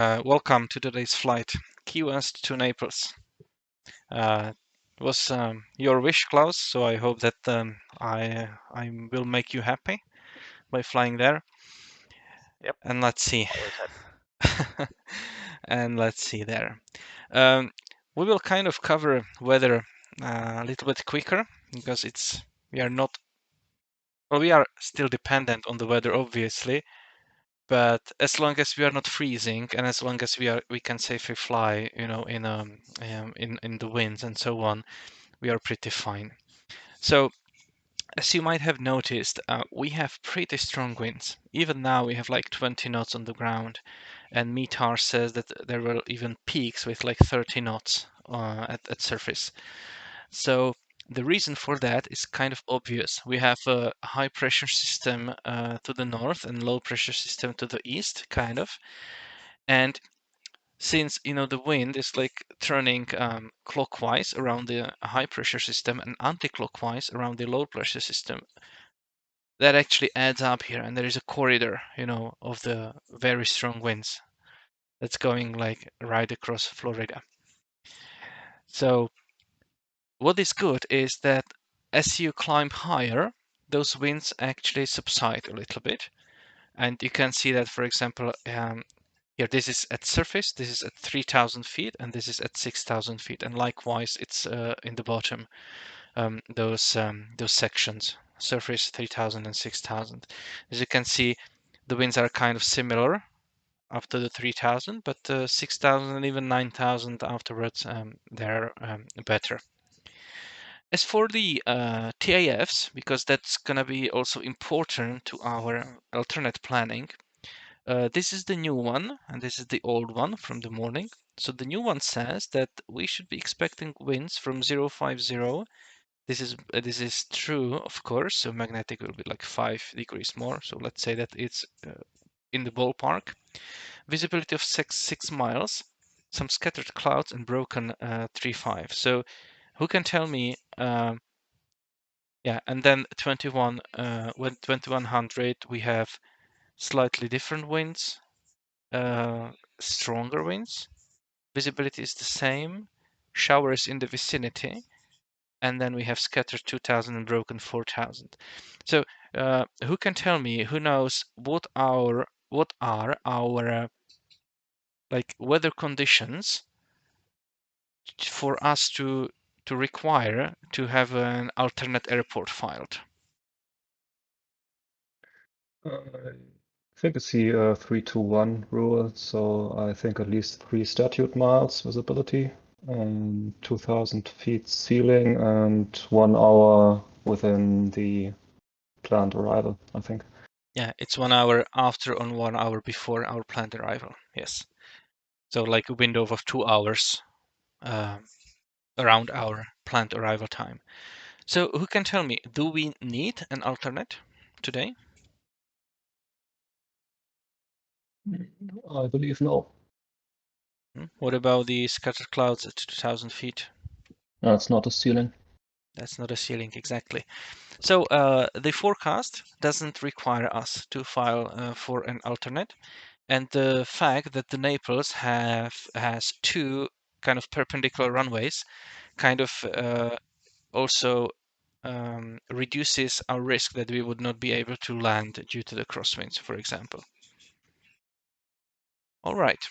Welcome to today's flight, Key West to Naples. It was your wish, Klaus, so I hope that I will make you happy by flying there. Yep. And let's see. Always happy. And let's see there. We will kind of cover weather a little bit quicker because we are still dependent on the weather, obviously. But as long as we are not freezing, and as long as we can safely fly, in the winds and so on, we are pretty fine. So, as you might have noticed, we have pretty strong winds. Even now, we have like 20 knots on the ground, and METAR says that there were even peaks with like 30 knots at surface. So the reason for that is kind of obvious. We have a high pressure system to the north and low pressure system to the east, kind of. And since the wind is like turning clockwise around the high pressure system and anti-clockwise around the low pressure system, that actually adds up here, and there is a corridor, of the very strong winds that's going like right across Florida. So what is good is that as you climb higher, those winds actually subside a little bit. And you can see that, for example, here this is at surface, this is at 3,000 feet, and this is at 6,000 feet. And likewise, it's in the bottom, those sections, surface 3,000 and 6,000. As you can see, the winds are kind of similar up to the 3,000, but 6,000 and even 9,000 afterwards, they're better. As for the TAFs, because that's going to be also important to our alternate planning, this is the new one and this is the old one from the morning. So the new one says that we should be expecting winds from 050. This is true, of course. So magnetic will be like 5 degrees more. So let's say that it's in the ballpark. Visibility of 6 miles, some scattered clouds and broken 3.5. So who can tell me? Yeah, and then 2100 we have slightly different winds, stronger winds. Visibility is the same, showers in the vicinity, and then we have scattered 2000 and broken 4000. So who can tell me, who knows what are our like weather conditions for us to require to have an alternate airport filed? I think it's the 3-2-1 rule, so I think at least 3 statute miles visibility, 2,000 feet ceiling, and 1 hour within the planned arrival, I think. Yeah, it's 1 hour after and 1 hour before our planned arrival. Yes. So like a window of 2 hours around our planned arrival time. So who can tell me, do we need an alternate today? I believe no. What about the scattered clouds at 2,000 feet? That's not a ceiling. That's not a ceiling, exactly. So the forecast doesn't require us to file for an alternate. And the fact that the Naples has 2 kind of perpendicular runways kind of also reduces our risk that we would not be able to land due to the crosswinds, for example. All right.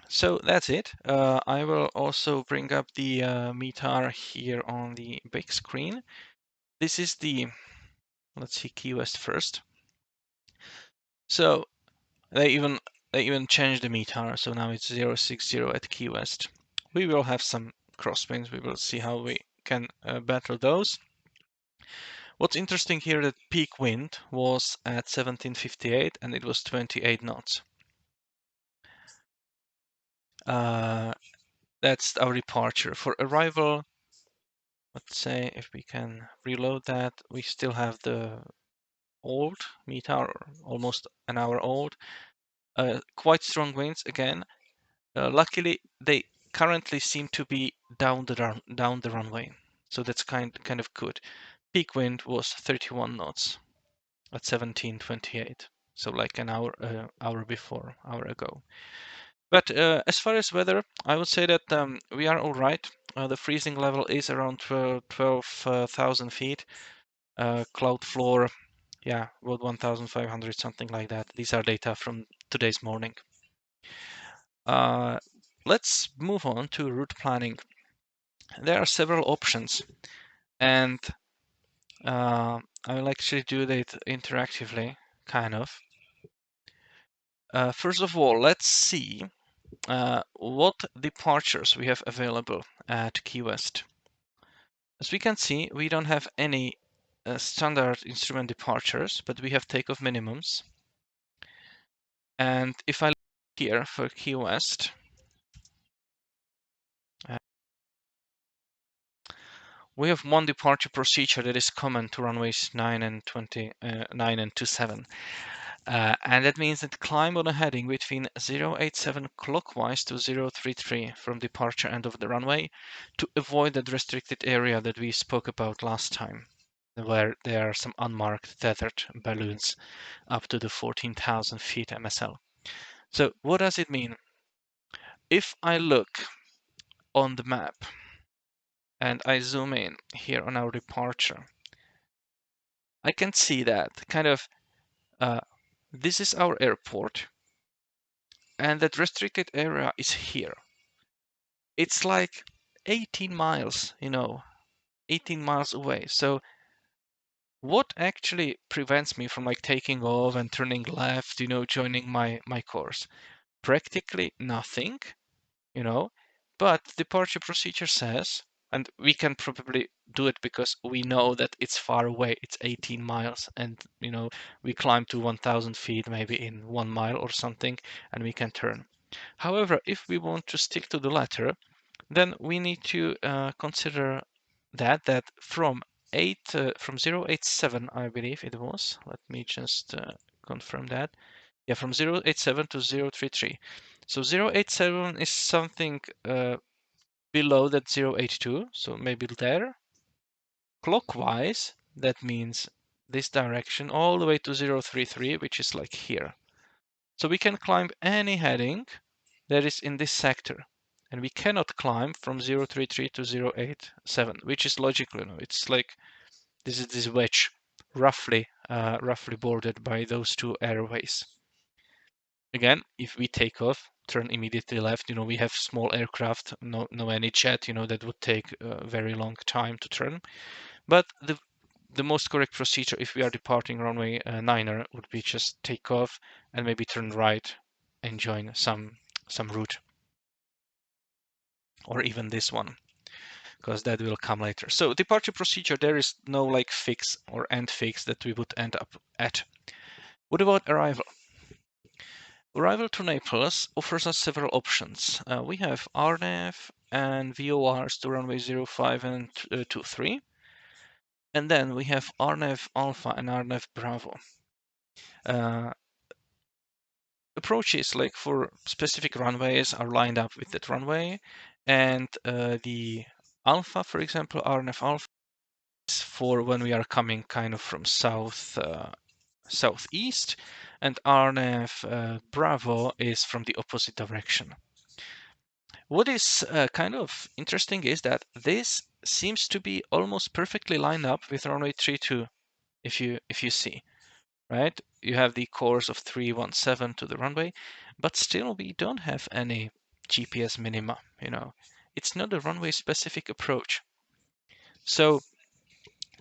So that's it. I will also bring up the METAR here on the big screen. This is let's see, Key West first. So they even changed the METAR, so now it's 060 at Key West. We will have some crosswinds. We will see how we can battle those. What's interesting here that peak wind was at 1758 and it was 28 knots. That's our departure. For arrival, let's say if we can reload that, we still have the old METAR, almost an hour old. Quite strong winds again. Luckily, they currently seem to be down the runway, so that's kind of good. Peak wind was 31 knots at 1728. so like an hour hour ago. But as far as weather, I would say that we are all right. The freezing level is around 12,000 feet. Cloud floor, yeah, about 1,500, something like that. These are data from today's morning. Let's move on to route planning. There are several options, and I will actually do that interactively, kind of. First of all, let's see what departures we have available at Key West. As we can see, we don't have any standard instrument departures, but we have takeoff minimums. And if I look here for Key West, we have one departure procedure that is common to runways 9 and 27. And that means that climb on a heading between 087 clockwise to 033 from departure end of the runway to avoid that restricted area that we spoke about last time, where there are some unmarked tethered balloons up to the 14,000 feet MSL. So what does it mean? If I look on the map and I zoom in here on our departure, I can see that kind of this is our airport, and that restricted area is here. It's like 18 miles, 18 miles away. So what actually prevents me from like taking off and turning left, joining my course? Practically nothing, but departure procedure says, and we can probably do it because we know that it's far away, it's 18 miles, and we climb to 1,000 feet maybe in 1 mile or something, and we can turn. However, if we want to stick to the letter, then we need to consider that from 087, I believe it was. Let me just confirm that. Yeah, from 087 to 033. So 087 is something below that 082, so maybe there. Clockwise, that means this direction all the way to 033, which is like here. So we can climb any heading that is in this sector. And we cannot climb from 033 to 087, which is logical. It's like this is this wedge, roughly bordered by those two airways. Again, if we take off, turn immediately left, we have small aircraft, no any jet, that would take a very long time to turn. But the most correct procedure, if we are departing runway 9er, would be just take off and maybe turn right and join some route, or even this one, because that will come later. So departure procedure, there is no like fix or end fix that we would end up at. What about arrival? Arrival to Naples offers us several options. We have RNAV and VORs to runway 05 and 23. And then we have RNAV Alpha and RNAV Bravo. Approaches like for specific runways are lined up with that runway. And the Alpha, for example, RNAV Alpha is for when we are coming kind of from southeast, and RNAV Bravo is from the opposite direction. What is kind of interesting is that this seems to be almost perfectly lined up with runway 32, if you see, right? You have the course of 317 to the runway, but still we don't have any GPS minima, It's not a runway specific approach. So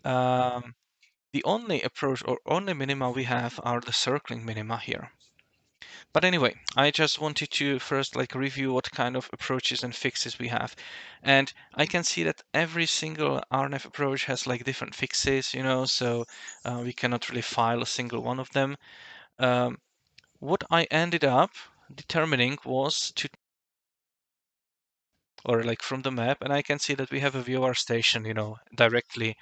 the only approach or only minima we have are the circling minima here. But anyway, I just wanted to first like review what kind of approaches and fixes we have. And I can see that every single RNF approach has like different fixes, so we cannot really file a single one of them. What I ended up determining was to, or like from the map, and I can see that we have a VOR station, directly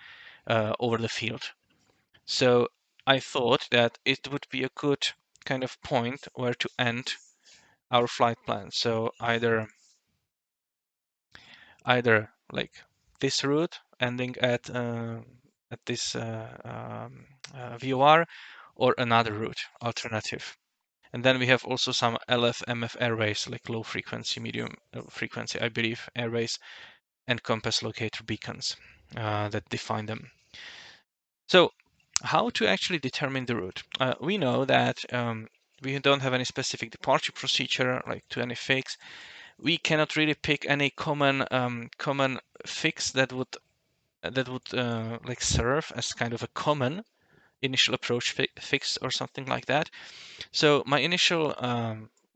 over the field. So I thought that it would be a good kind of point where to end our flight plan. So either like this route ending at this VOR, or another route alternative. And then we have also some LF, MF airways, like low frequency, medium frequency, I believe, airways and compass locator beacons that define them. So how to actually determine the route? We know that we don't have any specific departure procedure like to any fix. We cannot really pick any common fix that would like serve as kind of a common initial approach fix or something like that. So my initial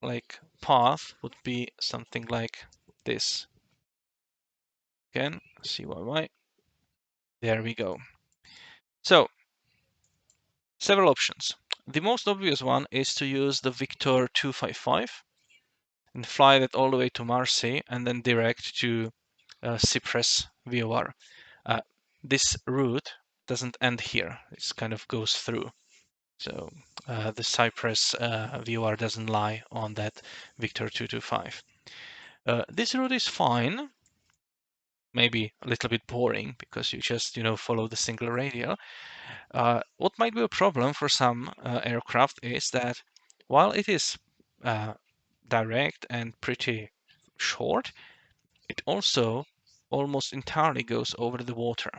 like path would be something like this. Again, CYY. There we go. So several options. The most obvious one is to use the Victor 255 and fly that all the way to Marseille and then direct to Cyprus VOR. This route doesn't end here. It kind of goes through. So the Cyprus VOR doesn't lie on that Victor 225. This route is fine. Maybe a little bit boring because you just follow the single radial. What might be a problem for some aircraft is that while it is direct and pretty short, it also almost entirely goes over the water.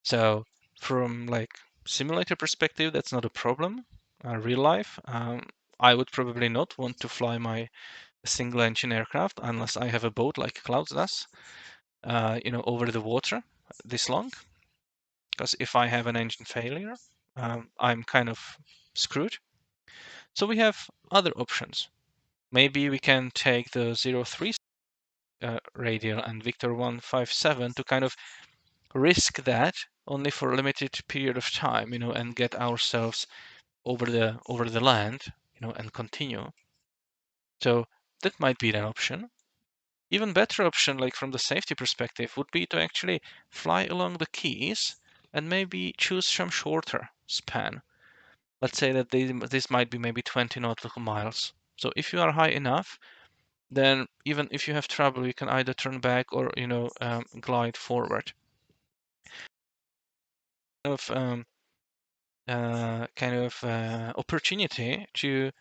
So from like simulator perspective, that's not a problem. Real life, I would probably not want to fly my single engine aircraft unless I have a boat like Clouds does, over the water this long. Because if I have an engine failure, I'm kind of screwed. So we have other options. Maybe we can take the 03 radial and Victor 157 to kind of risk that only for a limited period of time, and get ourselves over the land, and continue. So that might be an option. Even better option, like from the safety perspective, would be to actually fly along the keys and maybe choose some shorter span. Let's say that this might be maybe 20 nautical miles. So if you are high enough, then even if you have trouble, you can either turn back or glide forward. Opportunity to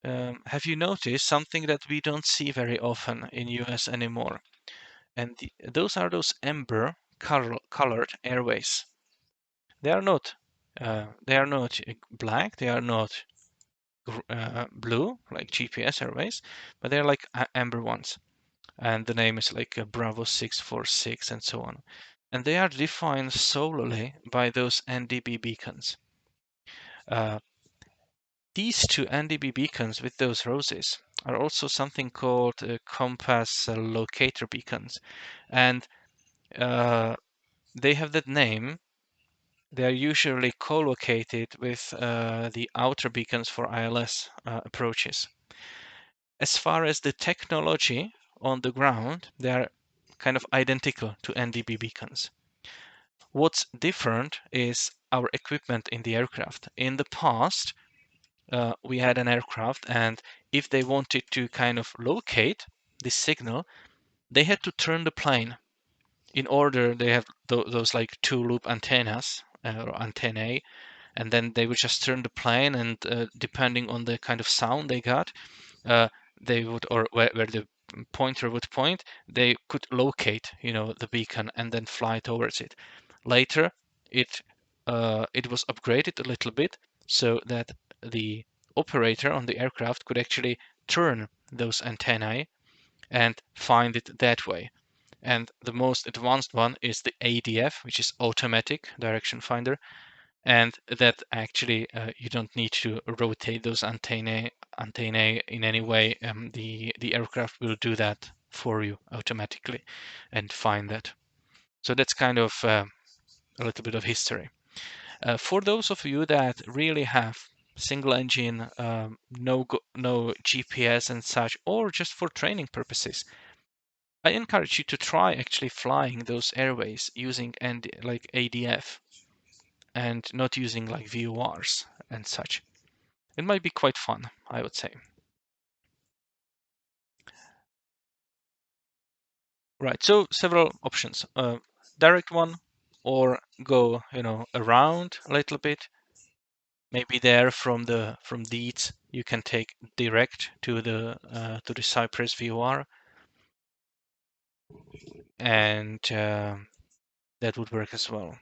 have you noticed something that we don't see very often in US anymore? And those are those amber colored airways. They are not black. They are not blue like GPS airways, but they're like amber ones. And the name is like Bravo 646 and so on. And they are defined solely by those NDB beacons. These two NDB beacons with those roses are also something called compass locator beacons. And they have that name. They are usually co-located with the outer beacons for ILS approaches. As far as the technology on the ground, they are kind of identical to NDB beacons. What's different is our equipment in the aircraft. In the past, we had an aircraft, and if they wanted to kind of locate this signal, they had to turn the plane. In order, they have those like two loop antennas or antennae, and then they would just turn the plane, and depending on the kind of sound they got, they would, or where the pointer would point, they could locate, the beacon and then fly towards it. Later, it was upgraded a little bit so that the operator on the aircraft could actually turn those antennae and find it that way. And the most advanced one is the ADF, which is automatic direction finder. And that actually you don't need to rotate those antennae in any way. The aircraft will do that for you automatically and find that. So that's kind of a little bit of history. For those of you that really have single engine, no GPS and such, or just for training purposes, I encourage you to try actually flying those airways using like ADF and not using like VORs and such. It might be quite fun, I would say. Right, so several options. Direct one or go, around a little bit. maybe there from Deeds you can take direct to the Cyprus VOR, and that would work as well.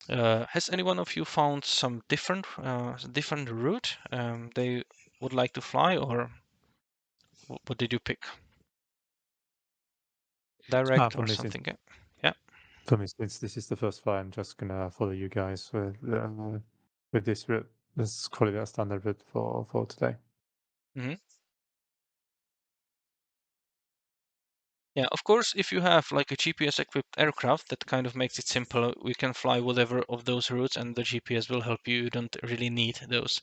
Has anyone of you found some different route they would like to fly, or what did you pick? Direct For or me, something? Yeah. For me, since this is the first flight, I'm just gonna follow you guys with this route. Let's call it a standard route for today. Mm-hmm. Yeah, of course, if you have like a GPS-equipped aircraft, that kind of makes it simple. We can fly whatever of those routes, and the GPS will help you. You don't really need those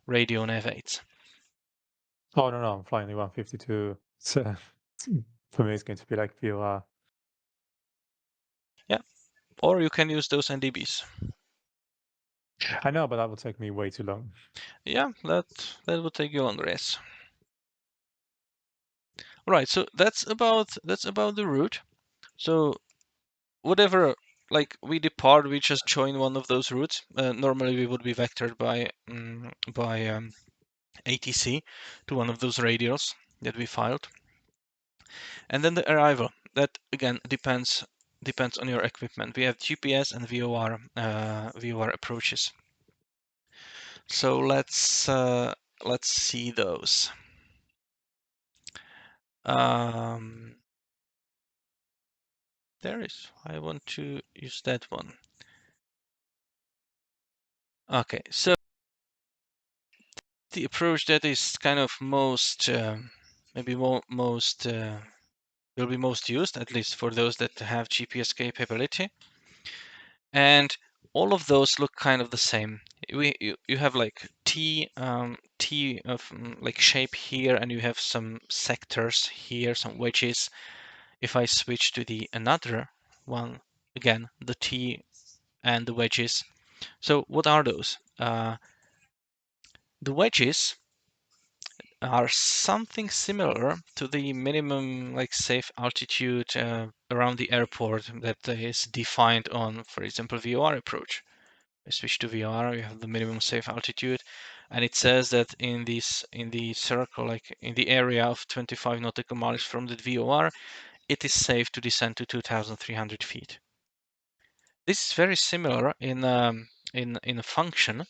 radio nav aids. Oh no, I'm flying the 152. So for me, it's going to be like VOR. Yeah, or you can use those NDBs. I know, but that will take me way too long. Yeah, that would take you longer. Yes. All right, so that's about the route. So whatever, like we depart, we just join one of those routes. Normally we would be vectored by ATC to one of those radials that we filed, and then the arrival. That again depends on your equipment. We have GPS and VOR approaches. So let's see those. There is. I want to use that one. Okay, so the approach that is kind of most maybe most will be most used, at least for those that have GPS capability, and all of those look kind of the same. You have like T of like shape here, and you have some sectors here, some wedges. If I switch to the another one, again the T and the wedges. So what are those? The wedges are something similar to the minimum like safe altitude around the airport that is defined on, for example, VOR approach. I switch to VOR, you have the minimum safe altitude, and it says that in the circle, like in the area of 25 nautical miles from the VOR, it is safe to descend to 2,300 feet. This is very similar in a function.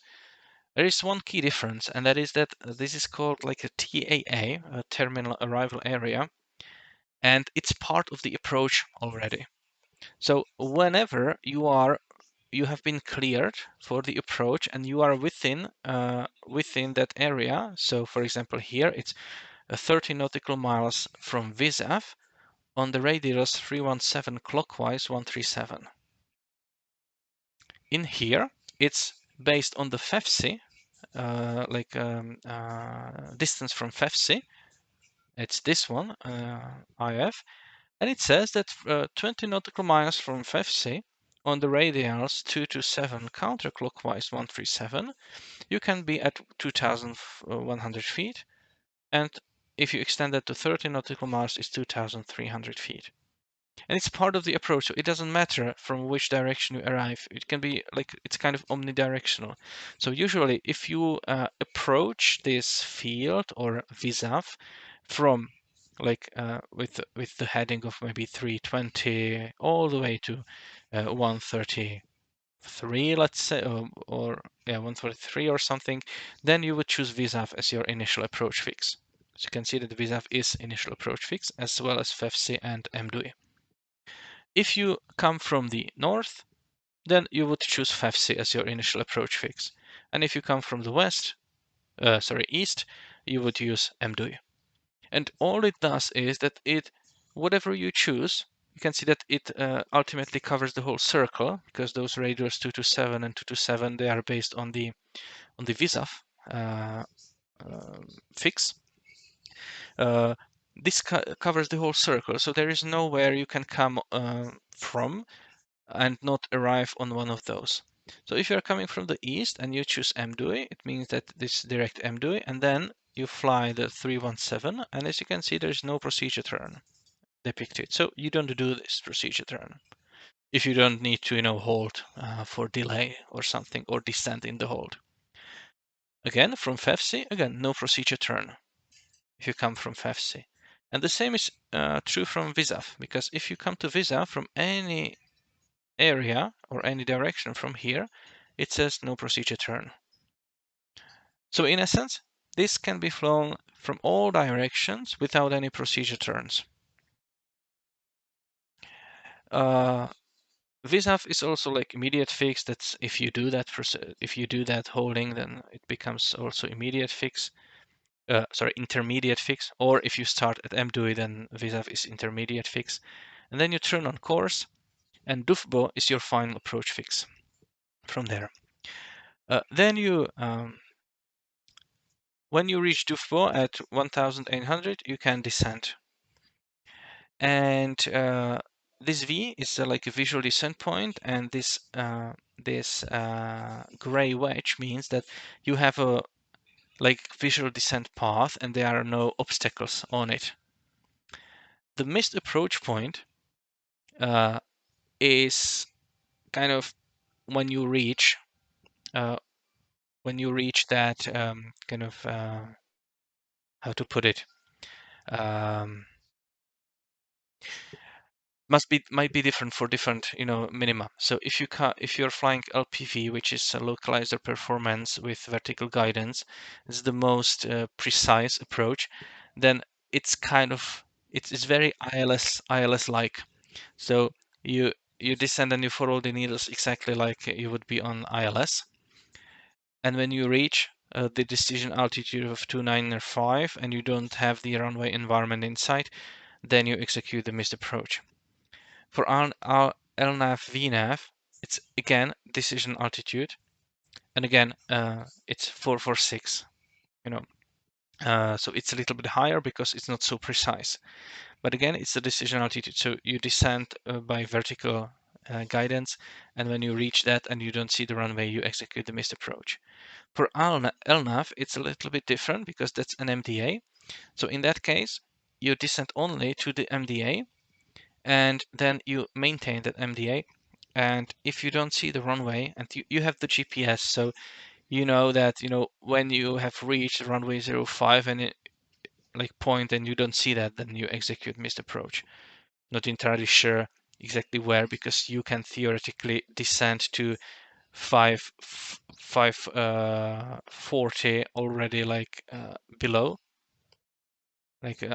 There is one key difference, and that is that this is called like a TAA, a terminal arrival area, and it's part of the approach already. So whenever you have been cleared for the approach and you are within that area. So for example, here it's 30 nautical miles from VISAF on the radius 317 clockwise 137. In here, it's based on the FEFC, distance from FEFC. It's this one, IF, and it says that 20 nautical miles from FEFC on the radials 227 counterclockwise 137, you can be at 2,100 feet, and if you extend that to 30 nautical miles, it's 2,300 feet. And it's part of the approach, so it doesn't matter from which direction you arrive. It can be like, it's kind of omnidirectional. So usually if you approach this field or VISAF from like with the heading of maybe 320 all the way to 133, let's say, or 143 or something, then you would choose VISAF as your initial approach fix. So you can see that VISAF is initial approach fix as well as FEFC and MDUI. If you come from the north, then you would choose FEFC as your initial approach fix. And if you come from the east, you would use MDUI. And all it does is that whatever you choose, you can see that it ultimately covers the whole circle, because those radius 227 and 227, they are based on the VISAF fix. This covers the whole circle, so there is nowhere you can come from and not arrive on one of those. So if you're coming from the east and you choose MDUI, it means that this direct MDUI, and then you fly the 317, and as you can see, there's no procedure turn depicted. So you don't do this procedure turn. if you don't need to, hold for delay or something, or descend in the hold. Again, from FEFC, again, no procedure turn if you come from FEFC. And the same is true from VSAF, because if you come to VSAF from any area or any direction from here, it says no procedure turn. So in essence, this can be flown from all directions without any procedure turns. VSAF is also like immediate fix. That's if you do that holding, then it becomes also immediate fix. Intermediate fix. Or if you start at MDUI, then VSAF is intermediate fix. And then you turn on course, and DUFBO is your final approach fix from there. Then you, when you reach DUFBO at 1800, you can descend. And this V is like a visual descent point, and this gray wedge means that you have a visual descent path, and there are no obstacles on it. The missed approach point is kind of when you reach that kind of how to put it. Might be different for different minima. So if you're flying LPV, which is a localizer performance with vertical guidance, it's the most precise approach, then it's it's very ILS like. So you descend and you follow the needles exactly like you would be on ILS. And when you reach the decision altitude of 295 and you don't have the runway environment in sight, then you execute the missed approach. For our LNAV, VNAV, it's again decision altitude, and again it's 446. So it's a little bit higher because it's not so precise. But again, it's the decision altitude. So you descend by vertical guidance, and when you reach that and you don't see the runway, you execute the missed approach. For LNAV, it's a little bit different because that's an MDA. So in that case, you descend only to the MDA, and then you maintain that MDA. And if you don't see the runway, and you have the GPS, so you know that when you have reached runway 05 and it point and you don't see that, then you execute missed approach. Not entirely sure exactly where, because you can theoretically descend to 540 already below,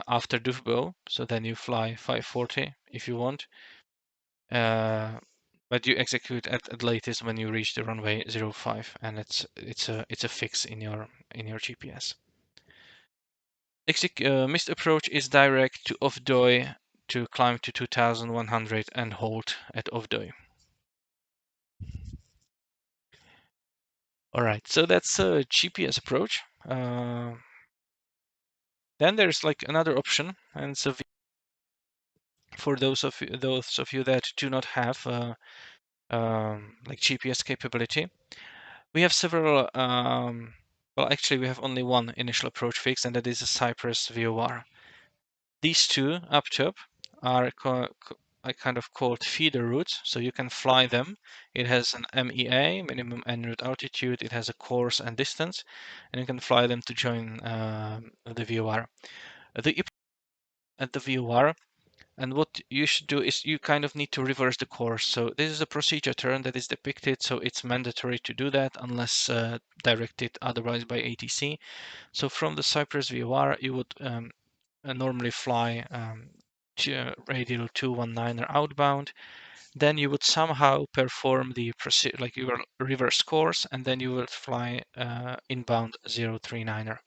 after DUFBO. So then you fly 540 if you want. But you execute at latest when you reach the runway 05, and it's a fix in your GPS. Missed approach is direct to off-doi to climb to 2100 and hold at off-doi. All right, so that's a GPS approach. Then there's another option, and so for those of you that do not have GPS capability, we have several. Well, actually, we have only one initial approach fix, and that is a Cypress VOR. These two up top are kind of called feeder routes, so you can fly them. It has an MEA, minimum en route altitude. It has a course and distance, and you can fly them to join the VOR. At the VOR, and what you should do is you kind of need to reverse the course. So this is a procedure turn that is depicted, so it's mandatory to do that unless directed otherwise by ATC. So from the Cypress VOR, you would normally fly radial 219 outbound. Then you would somehow perform the your reverse course, and then you would fly inbound 039er.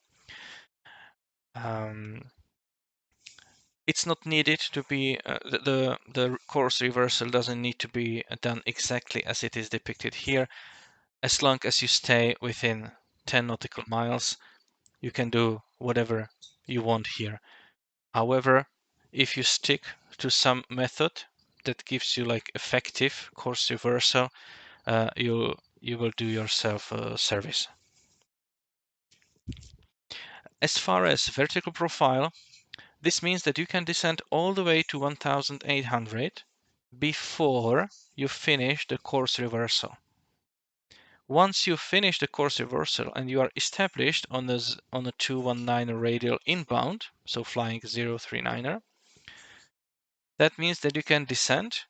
It's not needed to be the course reversal doesn't need to be done exactly as it is depicted here. As long as you stay within 10 nautical miles, you can do whatever you want here. However, if you stick to some method that gives you effective course reversal, you will do yourself a service. As far as vertical profile, this means that you can descend all the way to 1800 before you finish the course reversal. Once you finish the course reversal and you are established on a 219er radial inbound, so flying 039er, that means that you can descend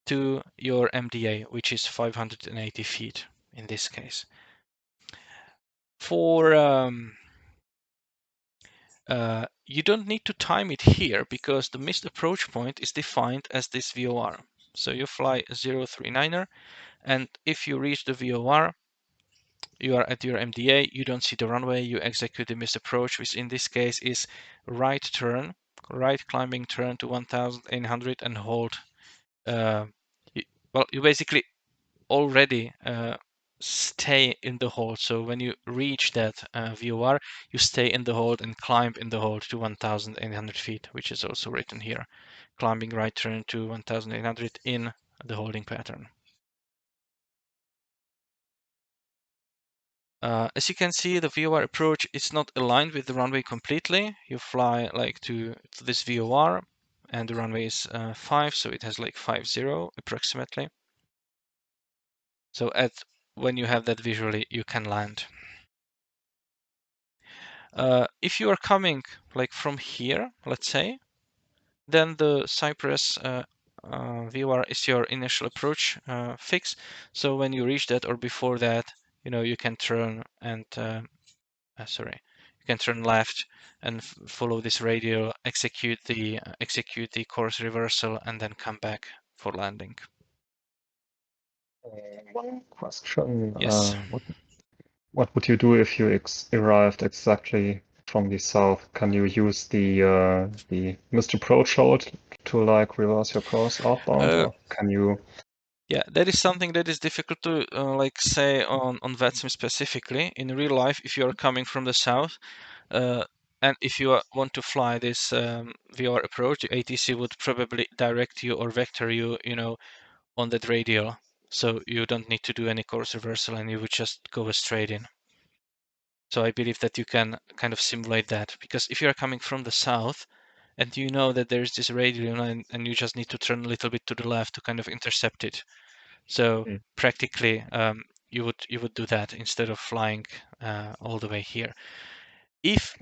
to your MDA, which is 580 feet in this case. For you don't need to time it here because the missed approach point is defined as this VOR. So you fly 039er, and if you reach the VOR, you are at your MDA, you don't see the runway, you execute the missed approach, which in this case is right turn, right climbing turn to 1800 and hold. Well, you basically already stay in the hold. So when you reach that VOR, you stay in the hold and climb in the hold to 1800 feet, which is also written here. Climbing right turn to 1800 in the holding pattern. As you can see, the VOR approach is not aligned with the runway completely. You fly like to this VOR, and the runway is 5, so it has like 50 approximately. So when you have that visually, you can land. If you are coming like from here, let's say, then the Cypress VOR is your initial approach fix. So when you reach that or before that, you can turn and you can turn left and follow this radial, execute the course reversal, and then come back for landing. One question. Yes. What would you do if you arrived exactly from the south? Can you use the missed approach hold to like reverse your course outbound, or can you? Yeah, that is something that is difficult to like say on VATSIM specifically. In real life, if you are coming from the south, and if you want to fly this VOR approach, the ATC would probably direct you or vector you, on that radial. So you don't need to do any course reversal, and you would just go straight in. So I believe that you can kind of simulate that, because if you are coming from the south and you know that there's this radial and you just need to turn a little bit to the left to kind of intercept it. So practically, you would do that instead of flying all the way here. If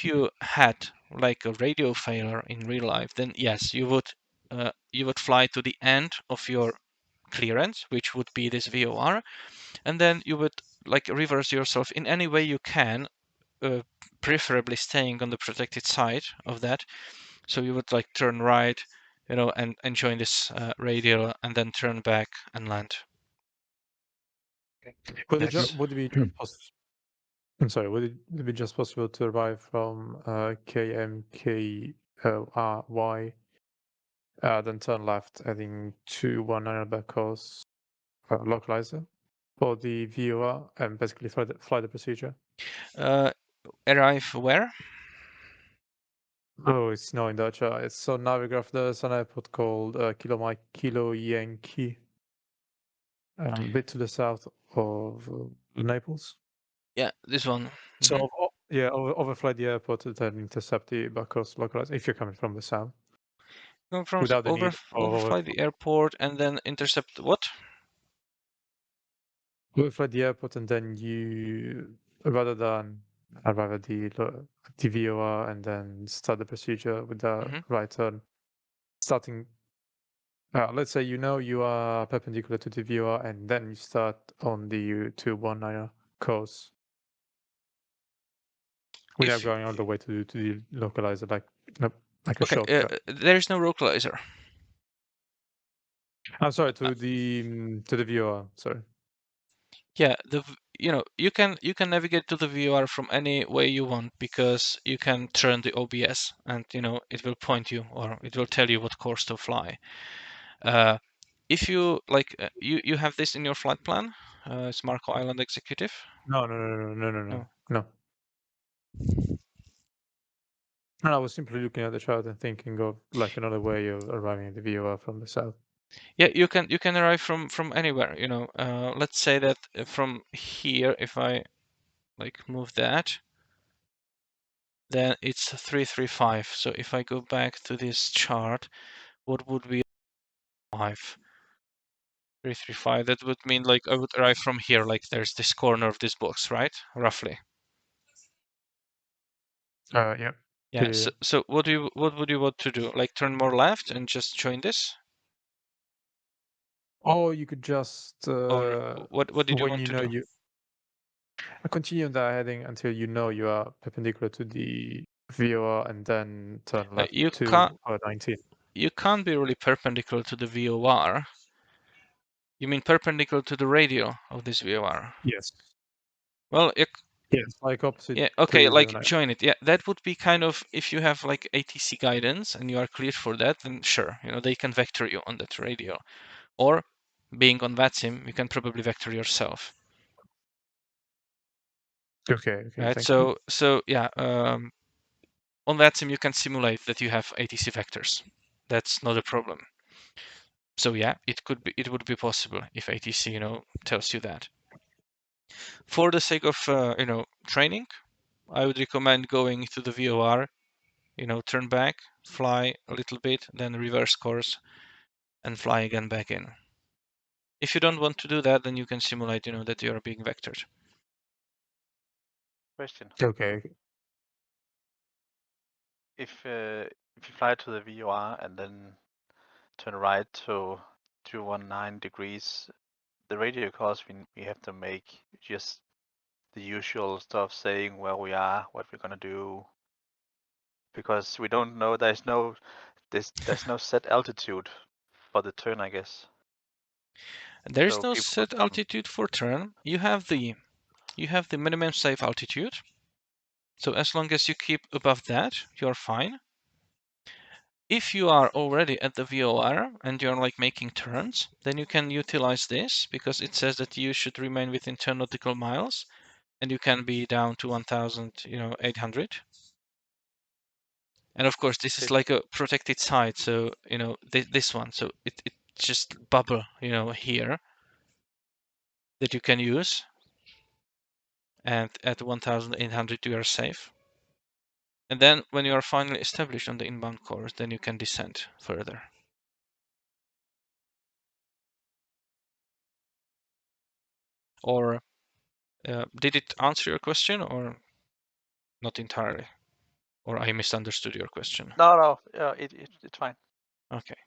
you had like a radio failure in real life, then yes, you would fly to the end of your clearance, which would be this VOR, and then you would like reverse yourself in any way you can, preferably staying on the protected side of that. So you would like turn right, and join this radial, and then turn back and land. Would it be just possible? I'm sorry. Would it be just possible to arrive from KMKY, then turn left, heading to 19 back course localizer for the VOR, and basically fly the procedure? Arrive where? Oh, it's no in Dutch. It's on Navigraph. There's an airport called Kilo Yankee, a bit to the south of Naples. Yeah, this one. So overfly the airport and then intercept the back coast localizer if you're coming from the south. Without the need overfly the airport and then intercept what? Overfly the airport and then you, rather than arrive at the VOR and then start the procedure with the right turn, starting. Let's say you are perpendicular to the VOR and then you start on the 219 course without going all the way to the localizer, like a shortcut. There is no localizer. I'm sorry, to the VOR. Sorry. Yeah, you can navigate to the VOR from any way you want, because you can turn the OBS and it will point you, or it will tell you what course to fly. If you like, you have this in your flight plan. It's Marco Island Executive. No. And I was simply looking at the chart and thinking of like another way of arriving at the VOR from the south. Yeah, you can arrive from anywhere. Let's say that from here, if I like move that, then it's 335. So if I go back to this chart, what would be 335. That would mean like I would arrive from here, like there's this corner of this box, right? Roughly. Yeah. Yeah. So what would you want to do? Like turn more left and just join this? Or you could just Or what did you when want you to know do? you continue that heading until you know you are perpendicular to the VOR and then turn left You to 19. You can't be really perpendicular to the VOR. You mean perpendicular to the radial of this VOR? Yes. Well, Yes, like opposite. yeah, okay, like 309. join it. Yeah, that would be kind of, if you have like ATC guidance and you are cleared for that, then sure, they can vector you on that radial. Or being on VATSIM, you can probably vector yourself. Okay, Right. thank you. So yeah, on VATSIM you can simulate that you have ATC vectors. That's not a problem. So yeah, it would be possible if ATC, tells you that. For the sake of, training, I would recommend going to the VOR, turn back, fly a little bit, then reverse course and fly again back in. If you don't want to do that, then you can simulate, that you're being vectored. Question. Okay. If you fly to the VOR and then turn right to 219 degrees, the radio calls we have to make just the usual stuff, saying where we are, what we're gonna do, because we don't know. There's no set altitude for the turn, I guess. There is So no people set altitude for turn. You have the minimum safe altitude. So as long as you keep above that, you're fine. If you are already at the VOR and you're like making turns, then you can utilize this because it says that you should remain within 10 nautical miles and you can be down to 1,800. And of course, this is like a protected site. So, this one, so it just bubble, here that you can use. And at 1,800, you are safe. And then when you are finally established on the inbound course, then you can descend further. Or did it answer your question or not entirely? Or I misunderstood your question? No, it's fine. Okay.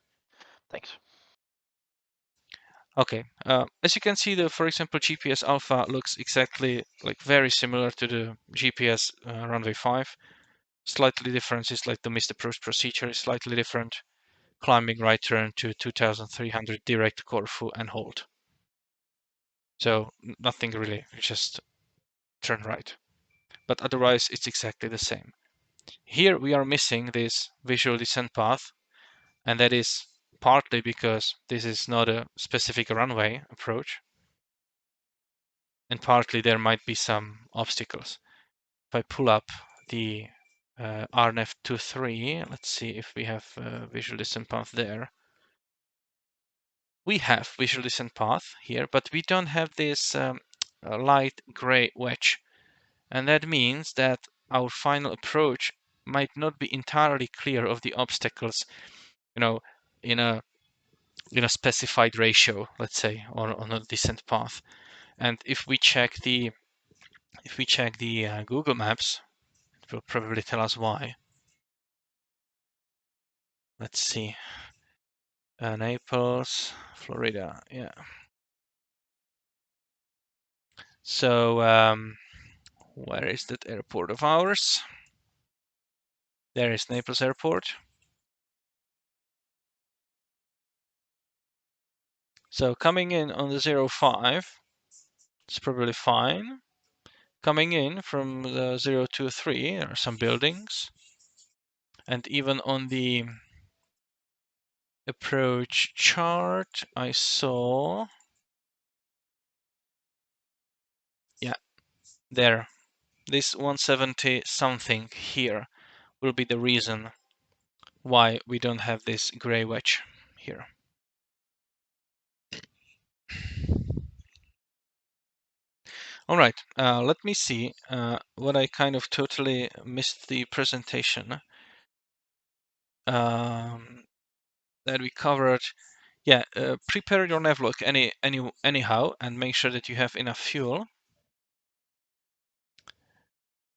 Thanks. Okay. As you can see, for example, GPS Alpha looks exactly like very similar to the GPS runway 5. Slightly different is like the missed approach procedure is slightly different. Climbing right turn to 2,300 direct Corfu and hold. So nothing really, just turn right. But otherwise, it's exactly the same. Here we are missing this visual descent path, and that is partly because this is not a specific runway approach, and partly there might be some obstacles. If I pull up the RNF 23, let's see if we have a visual descent path there. We have visual descent path here, but we don't have this light gray wedge. And that means that our final approach might not be entirely clear of the obstacles, in a specified ratio, let's say, on a descent path. And if we check the Google Maps, it will probably tell us why. Let's see. Naples, Florida. Yeah. So where is that airport of ours? There is Naples Airport. So coming in on the 05, it's probably fine. Coming in from the 023, there are some buildings. And even on the approach chart, I saw, yeah, there, this 170 something here will be the reason why we don't have this gray wedge here. All right, let me see what I kind of totally missed the presentation that we covered. yeah, prepare your navlog anyhow, and make sure that you have enough fuel.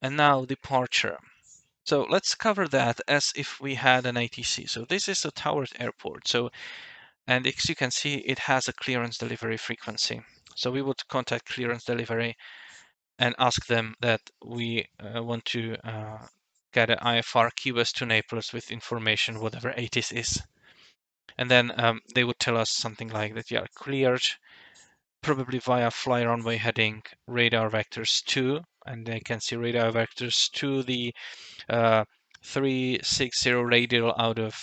And now departure. So let's cover that as if we had an ATC. So this is a towered airport. So, and as you can see, it has a clearance delivery frequency. So we would contact clearance delivery and ask them that we want to get an IFR Key West to Naples with information, whatever ATIS is. And then they would tell us something like that you are cleared, probably via fly runway heading radar vectors 2, and they can see radar vectors to the 360 radial out of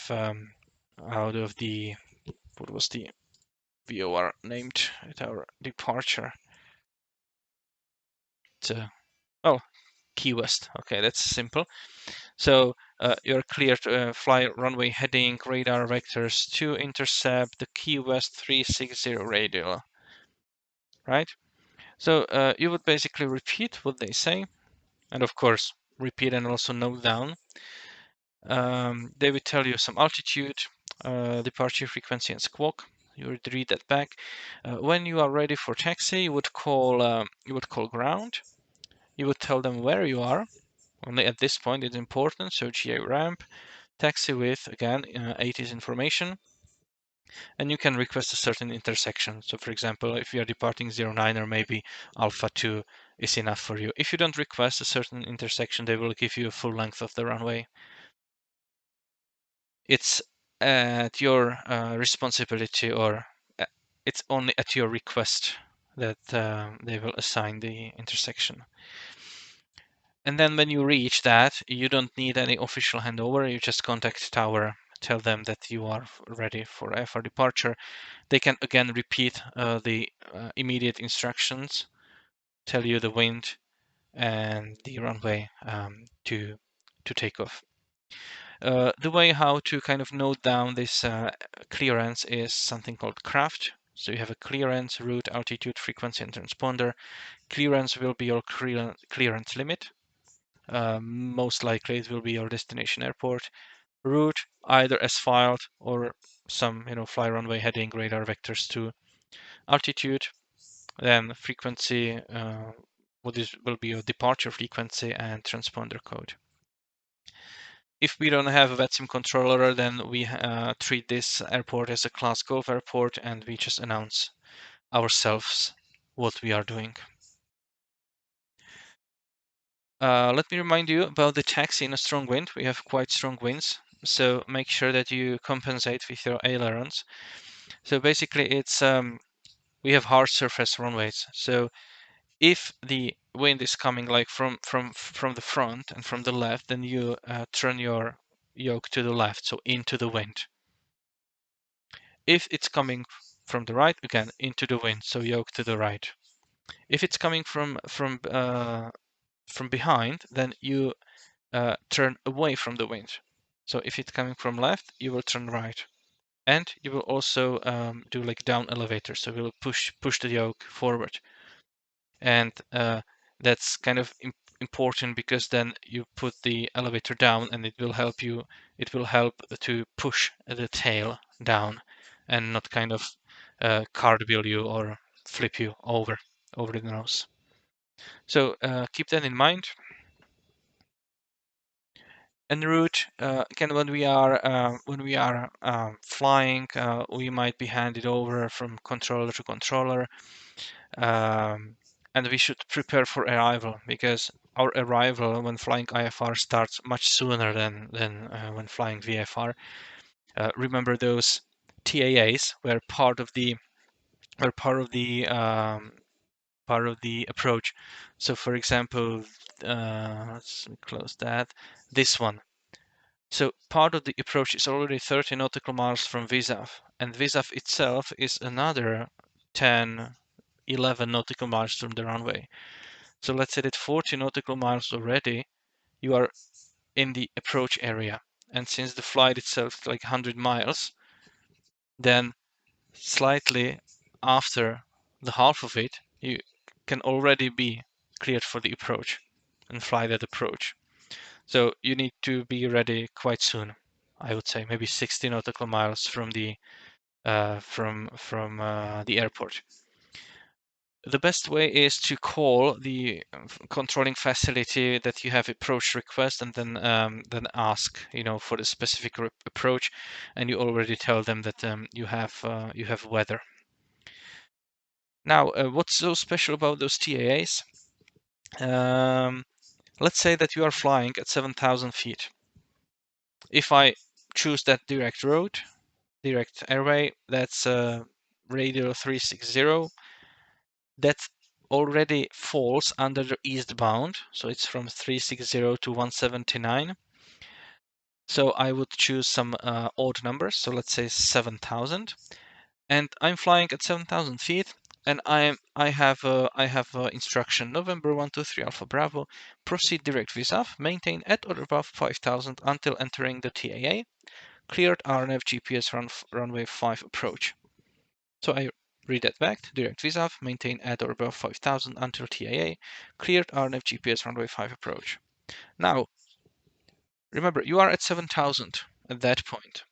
the, what was the VOR named at our departure? So, oh, Key West. Okay, that's simple. So you're clear to fly runway heading radar vectors to intercept the Key West 360 radial, right? So you would basically repeat what they say, and of course repeat and also note down. They will tell you some altitude, departure frequency, and squawk. You would read that back. When you are ready for taxi, you would call ground. You would tell them where you are. Only at this point it's important. So GA ramp, taxi with again 80s information, and you can request a certain intersection. So for example, if you are departing 09 or maybe Alpha 2 is enough for you. If you don't request a certain intersection, they will give you a full length of the runway. It's at your responsibility, or it's only at your request that they will assign the intersection. And then when you reach that, you don't need any official handover. You just contact tower, tell them that you are ready for IFR departure. They can again repeat the immediate instructions, tell you the wind and the runway to take off. The way how to kind of note down this clearance is something called craft. So you have a clearance, route, altitude, frequency, and transponder. Clearance will be your clearance limit. Most likely it will be your destination airport. Route, either as filed or some fly runway heading radar vectors to. Altitude, then frequency, will be your departure frequency, and transponder code. If we don't have a VATSIM controller, then we treat this airport as a Class Golf airport, and we just announce ourselves what we are doing. Let me remind you about the taxi in a strong wind. We have quite strong winds, so make sure that you compensate with your ailerons. So basically, it's we have hard surface runways. So if the wind is coming like from the front and from the left, then you turn your yoke to the left, so into the wind. If it's coming from the right, again into the wind, so yoke to the right. If it's coming from behind, then you turn away from the wind. So if it's coming from left, you will turn right, and you will also do like down elevator, so we will push the yoke forward. And that's kind of important because then you put the elevator down and it will help to push the tail down and not kind of cartwheel you or flip you over the nose. So keep that in mind. En route, again, when we are flying, we might be handed over from controller to controller. And we should prepare for arrival, because our arrival when flying IFR starts much sooner than when flying VFR. Remember those TAAs were part of the approach. So for example, let's close that. This one. So part of the approach is already 30 nautical miles from VSAF, and VSAF itself is another 10, 11 nautical miles from the runway. So let's say that 40 nautical miles already, you are in the approach area. And since the flight itself is like 100 miles, then slightly after the half of it, you can already be cleared for the approach and fly that approach. So you need to be ready quite soon. I would say maybe 60 nautical miles from the from the airport. The best way is to call the controlling facility that you have approach request, and then ask, for the specific approach, and you already tell them that you have weather. Now, what's so special about those TAAs? Let's say that you are flying at 7,000 feet. If I choose that direct route, direct airway, that's radio 360. That already falls under the eastbound, so it's from 360 to 179. So I would choose some odd numbers, so let's say 7,000, and I'm flying at 7,000 feet, and I have instruction November 123 Alpha Bravo, proceed direct VSAF, maintain at or above 5,000 until entering the TAA, cleared RNF GPS runway 5 approach. So I read that back, direct VSAF, maintain at or above 5,000 until TAA, cleared RNF GPS runway 5 approach. Now, remember, you are at 7,000 at that point.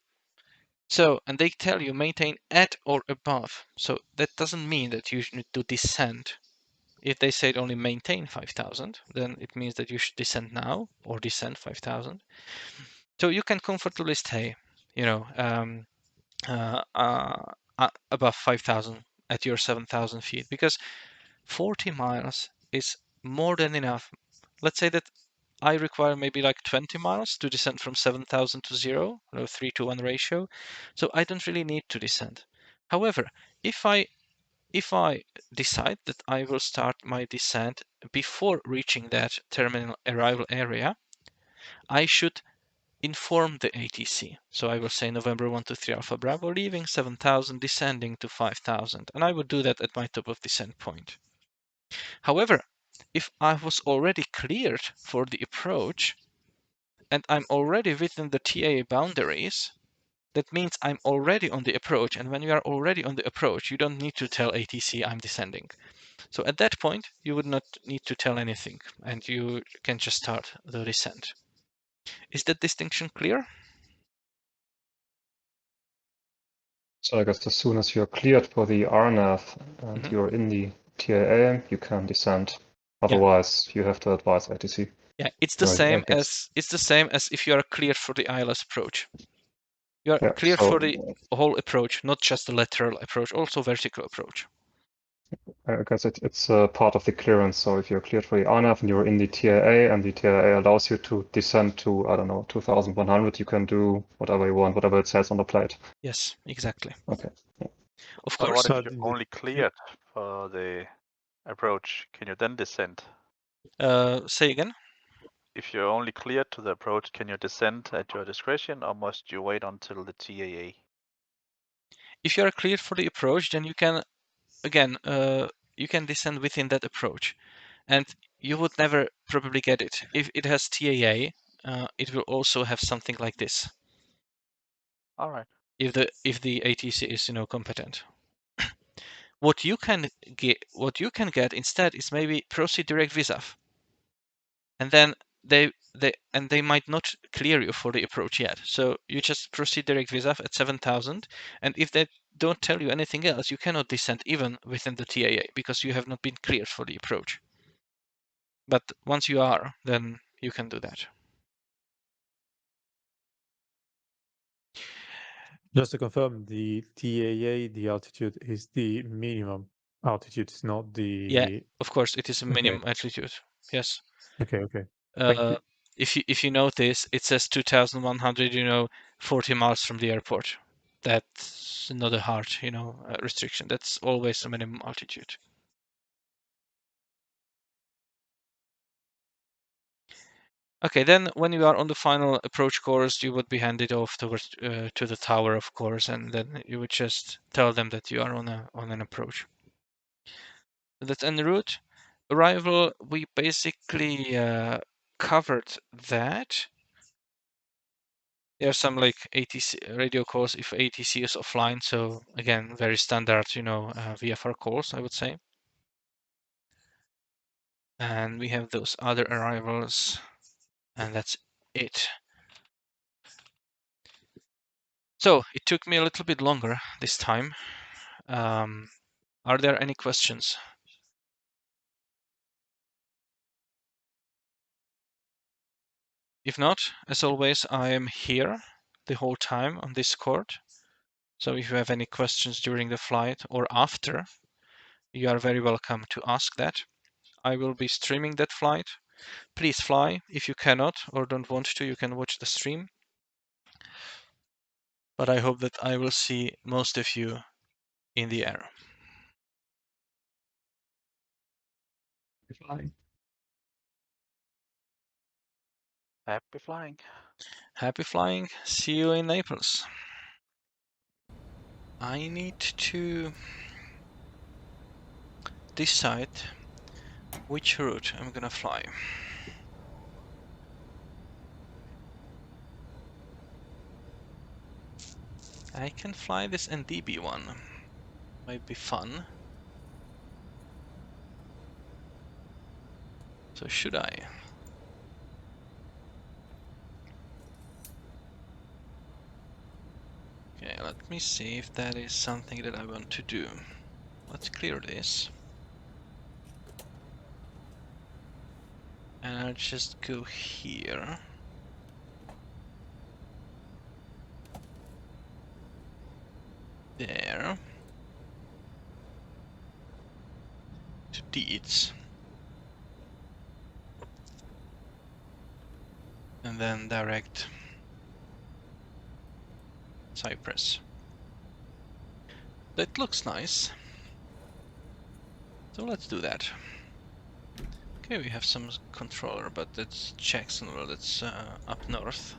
So, and they tell you maintain at or above. So that doesn't mean that you need to descend. If they say only maintain 5,000, then it means that you should descend now or descend 5,000. So you can comfortably stay, above 5,000 at your 7,000 feet, because 40 miles is more than enough. Let's say that I require maybe like 20 miles to descend from 7,000 to 0, 3-to-1 ratio. So I don't really need to descend. However, if I decide that I will start my descent before reaching that terminal arrival area, I should inform the ATC. So I will say November 123 Alpha Bravo, leaving 7,000, descending to 5,000. And I would do that at my top of descent point. However, if I was already cleared for the approach and I'm already within the TAA boundaries, that means I'm already on the approach. And when you are already on the approach, you don't need to tell ATC I'm descending. So at that point, you would not need to tell anything, and you can just start the descent. Is that distinction clear? So I guess as soon as you're cleared for the RNAV and you're in the TAA, you can descend. Otherwise, you have to advise ATC. Yeah, it's the same as if you are cleared for the ILS approach. You are cleared for the whole approach, not just the lateral approach, also vertical approach. I guess it's part of the clearance. So if you're cleared for the RNAV and you're in the TAA and the TAA allows you to descend to, I don't know, 2,100, you can do whatever you want, whatever it says on the plate. Yes, exactly. Okay. Yeah. Of course. What if you're only cleared for the approach? Can you then descend? Say again? If you're only cleared to the approach, can you descend at your discretion, or must you wait until the TAA? If you are cleared for the approach, then you can, again, you can descend within that approach. And you would never probably get it. If it has TAA, it will also have something like this. All right. If the ATC is competent. What you can get instead is maybe proceed direct VSAF. And then they might not clear you for the approach yet. So you just proceed direct VSAF at 7,000, and if they don't tell you anything else, you cannot descend even within the TAA because you have not been cleared for the approach. But once you are, then you can do that. Just to confirm, the TAA, the altitude is the minimum altitude, it's not the... Yeah, of course, it is a minimum altitude. Yes. Okay. Thank you. If you notice, it says 2,100, 40 miles from the airport. That's not a hard, restriction. That's always a minimum altitude. Okay, then when you are on the final approach course, you would be handed off towards to the tower, of course, and then you would just tell them that you are on an approach. That's en route. Arrival, we basically covered that. There are some like ATC radio calls if ATC is offline. So again, very standard, VFR calls, I would say. And we have those other arrivals, and that's it. So it took me a little bit longer this time. Are there any questions? If not, as always, I am here the whole time on Discord. So if you have any questions during the flight or after, you are very welcome to ask that. I will be streaming that flight. Please fly. If you cannot or don't want to, you can watch the stream. But I hope that I will see most of you in the air. Flying. Happy flying. Happy flying. See you in Naples. I need to decide which route I'm gonna fly. I can fly this NDB one. Might be fun. So should I? Okay, let me see if that is something that I want to do. Let's clear this. And I'll just go here. There. To Deeds. And then direct Cyprus. That looks nice. So let's do that. Okay, we have some controller, but that's Jacksonville, that's up north.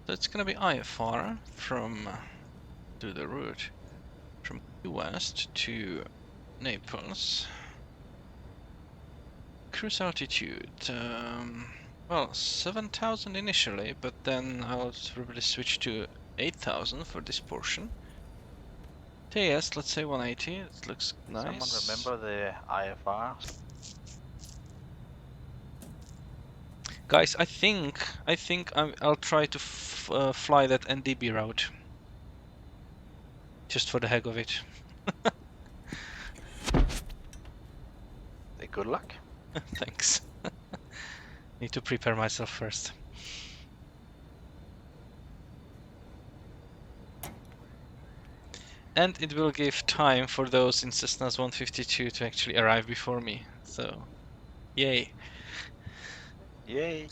So it's gonna be IFR from to the route from west to Naples. Cruise altitude, well, 7,000 initially, but then I'll probably switch to 8,000 for this portion. TS, let's say 180, it looks nice. Someone remember the IFR? Guys, I think I'll try to fly that NDB route. Just for the heck of it. Good luck. Thanks. Need to prepare myself first. And it will give time for those in Cessna's 152 to actually arrive before me. So, yay. Yay.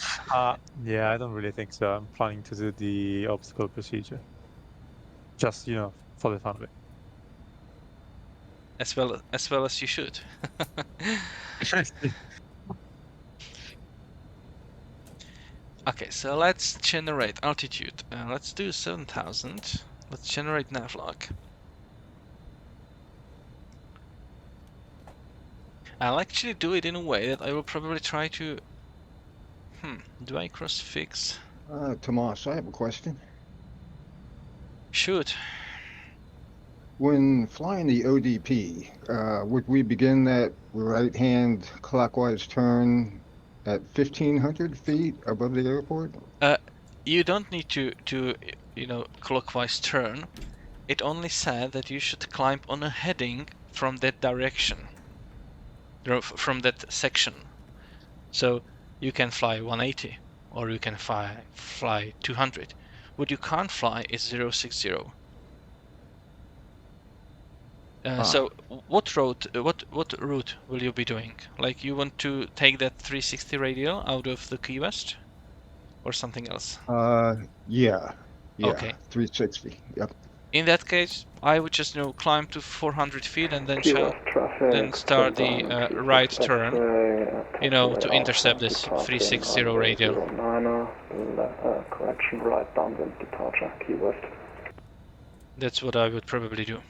Yeah, I don't really think so. I'm planning to do the obstacle procedure. Just, you know, for the fun of it. As well as you should. Okay, so let's generate altitude. Let's do 7,000. Let's generate navlog. I'll actually do it in a way that I will probably try to... do I cross-fix? Tomas, I have a question. Shoot. When flying the ODP, would we begin that right-hand clockwise turn at 1,500 feet above the airport? You don't need to you know, clockwise turn. It only said that you should climb on a heading from that direction, from that section. So you can fly 180 or you can fly 200. What you can't fly is 060. So what route will you be doing? Like, you want to take that 360 radial out of the Key West or something else? Yeah. Okay. 360. Yep. In that case, I would just, you know, climb to 400 feet and then start the right turn, you know, to intercept this 360 radial. Correction, right downwind departure, Key West. That's what I would probably do.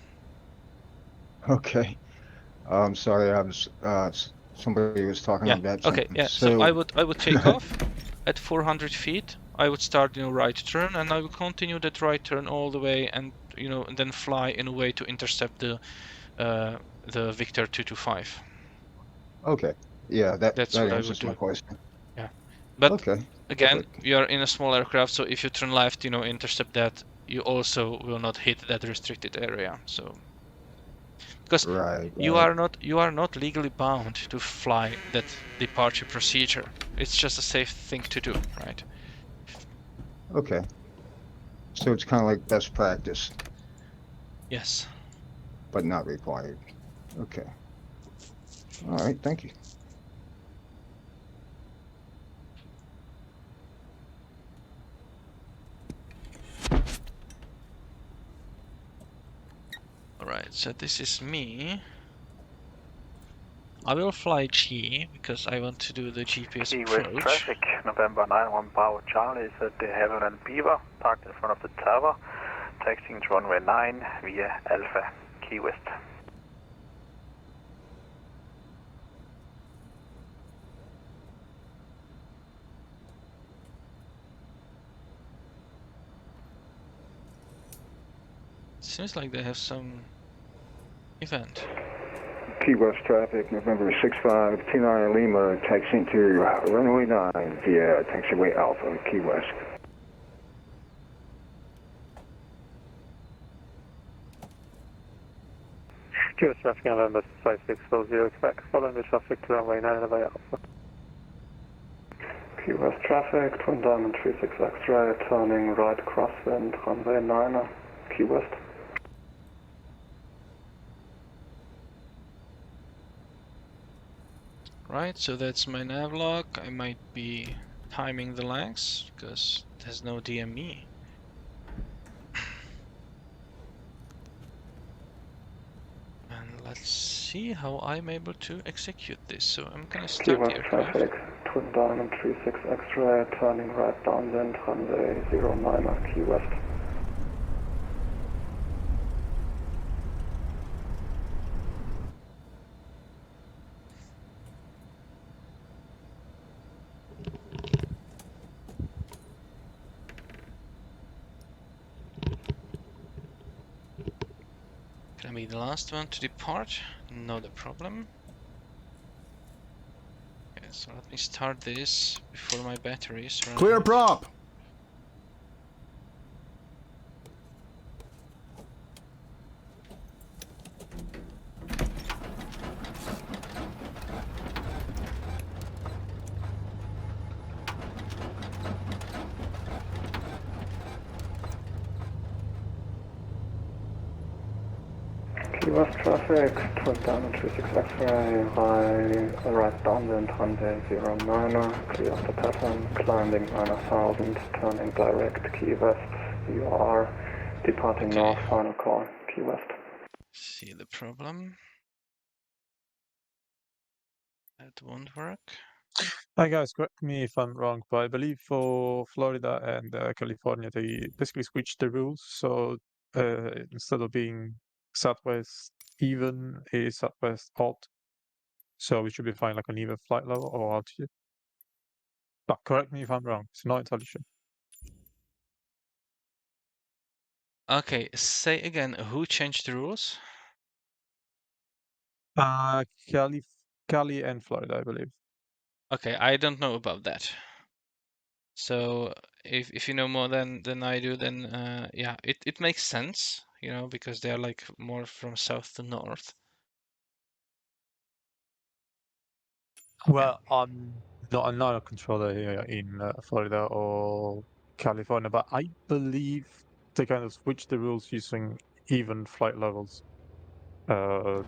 Okay. I'm sorry, I was somebody was talking about something. Okay, yeah. So I would take off at 400 feet. I would start, you know, right turn, and I would continue that right turn all the way, and, you know, and then fly in a way to intercept the Victor 225. Okay. Yeah, that That's what answers I my would do. question. Yeah. But okay. Again, we are in a small aircraft, so if you turn left, you know, intercept that, you also will not hit that restricted area. So because Right. you are not legally bound to fly that departure procedure. It's just a safe thing to do, right? Okay. So it's kind of like best practice, Yes. but not required. Okay. All right. Thank you. All right. So this is me. I will fly G because I want to do the GPS Key West approach. traffic, November 91 Bravo Charlie is at the Havilland Beaver, parked in front of the tower, taxiing to runway 9 via Alpha, Key West. Seems like they have some event. Key West traffic, November 65, T9 Lima, taxiing to runway 9 via taxiway Alpha, Key West. Key West traffic, November 5640, expect following the traffic to runway 9 and away Alpha. Key West traffic, Twin Diamond 36 X-ray, turning right crosswind, runway 9, Key West. Right, so that's my nav log. I might be timing the legs because there's no DME. And let's see how I'm able to execute this. So I'm gonna Key start West the aircraft. traffic, Twin Diamond 36 X-ray, turning right downwind, runway 09, Key West. Can I be the last one to depart? Not a problem. Okay, so let me start this before my batteries run Clear out. prop. Key West traffic, Twin Diamond 36 X-ray, right downwind, runway 09, clear of the pattern, climbing 9000, turning direct, Key West, you are departing Okay. north, final call, Key West. See the problem. That won't work. Hi guys, correct me if I'm wrong, but I believe for Florida and California, they basically switched the rules. So instead of being Southwest even, is Southwest odd. So we should be fine like an even flight level or altitude. But correct me if I'm wrong. It's not entirely sure. Okay, say again, who changed the rules? Cali and Florida, I believe. Okay, I don't know about that. So if you know more than I do, then yeah, it makes sense, you know, because they are like more from south to north. Well, I'm not a controller here in Florida or California, but I believe they kind of switched the rules using even flight levels for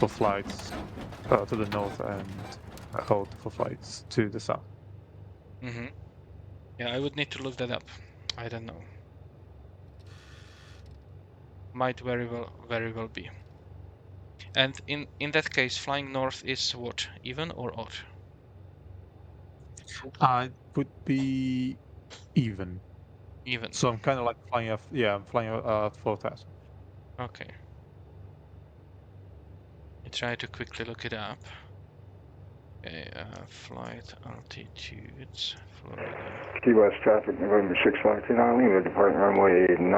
flights to the north and out for flights to the south. Mm-hmm. Yeah, I would need to look that up. I don't know. Might very well be. And in that case, flying north is what, even or odd? It would be even. Even. So I'm kind of like flying I'm flying 4,000. Okay. I try to quickly look it up. Okay, flight altitudes, Florida. Key West traffic, November 65, T9 Lima, departing runway 9,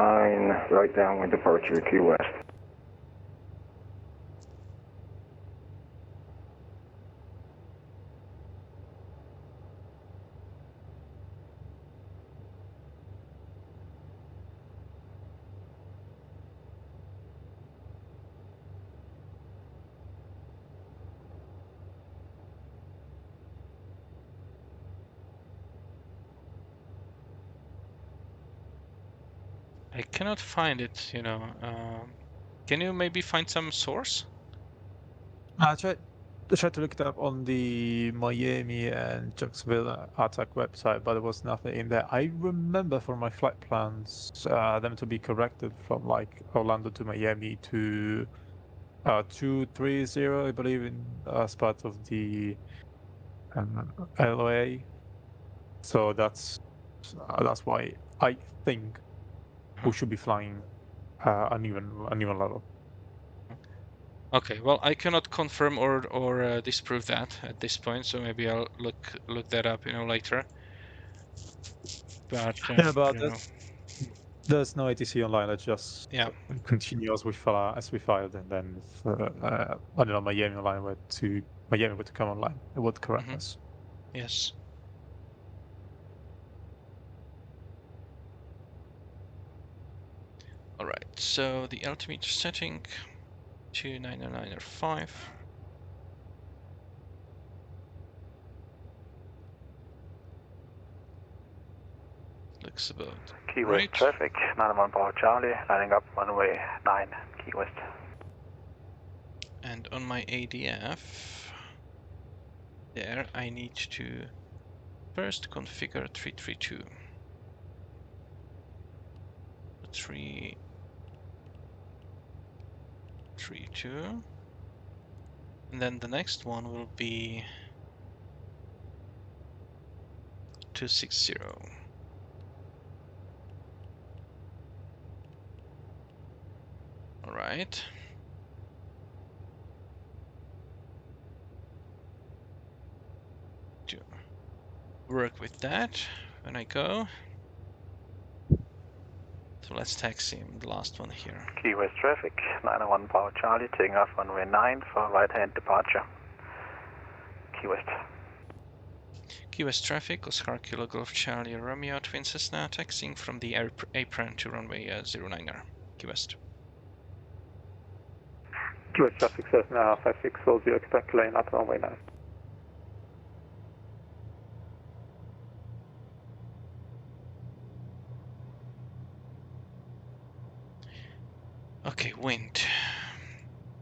right downwind departure, Key West. I cannot find it, you know. Can you maybe find some source? I tried to look it up on the Miami and Jacksonville ATAC website, but there was nothing in there. I remember from my flight plans them to be corrected from like Orlando to Miami to 230, I believe, in as part of the LOA. So that's why I think we should be flying uneven level. Okay, well, I cannot confirm or disprove that at this point, so maybe I'll look that up, you know, later. But Yeah, but you know, there's no ATC online. Let's just yeah, continue as we filed, and then if, I don't know, Miami were to come online, it would correct us. yes. All right, so the altimeter setting 299.5. Looks about Key West right. traffic, 91 Bravo Charlie, lining up runway 9, Key West. And on my ADF, there I need to first configure 332. 332. And then the next one will be 260. All right. To work with that when I go. So let's taxi the last one here. Key West traffic, 91 Bravo Charlie, taking off runway 9 for right-hand departure. Key West. Key West traffic, Oscar Kilo Golf Charlie Romeo Twin Cessna, taxiing from the apron to runway 09er. Key West. Key West traffic, Cessna 5640, expect lane up runway 9. Okay, wind.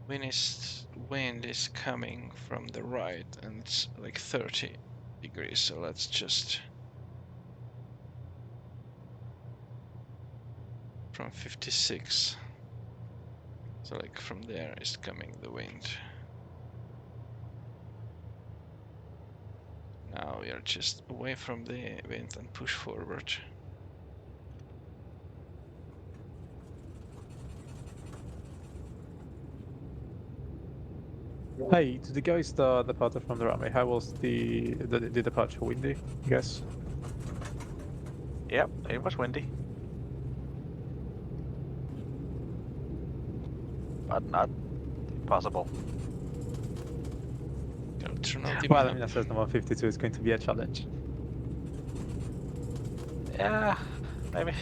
Wind is coming from the right, and it's like 30 degrees. So let's just from 56. So like from there is coming the wind. Now we are just away from the wind and push forward. Hey, to the guys that departed from the runway, how was the departure windy, I guess? Yep, it was windy. But not impossible. Well, I mean, I says the 152 is going to be a challenge. Yeah, maybe.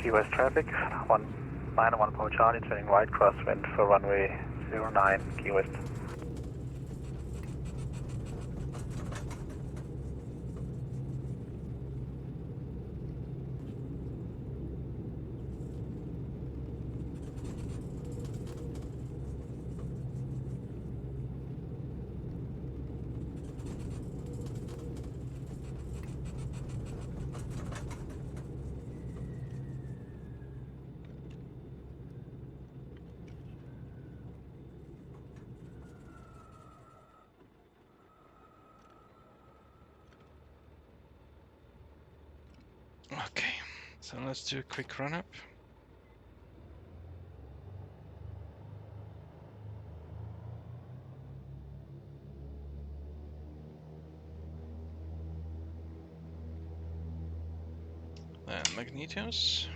Key West traffic, 191 Bravo Charlie, turning right crosswind for runway 09, Key West. Okay, so let's do a quick run up. And Magnetos.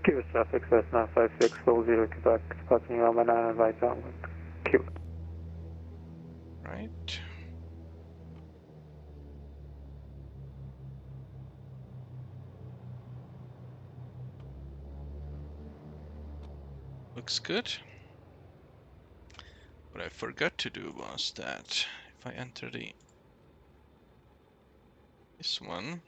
Key West traffic, Cessna 5640, Quebec, departing runway 9 and right downwind. Q. Right. Looks good. What I forgot to do was that if I enter this one,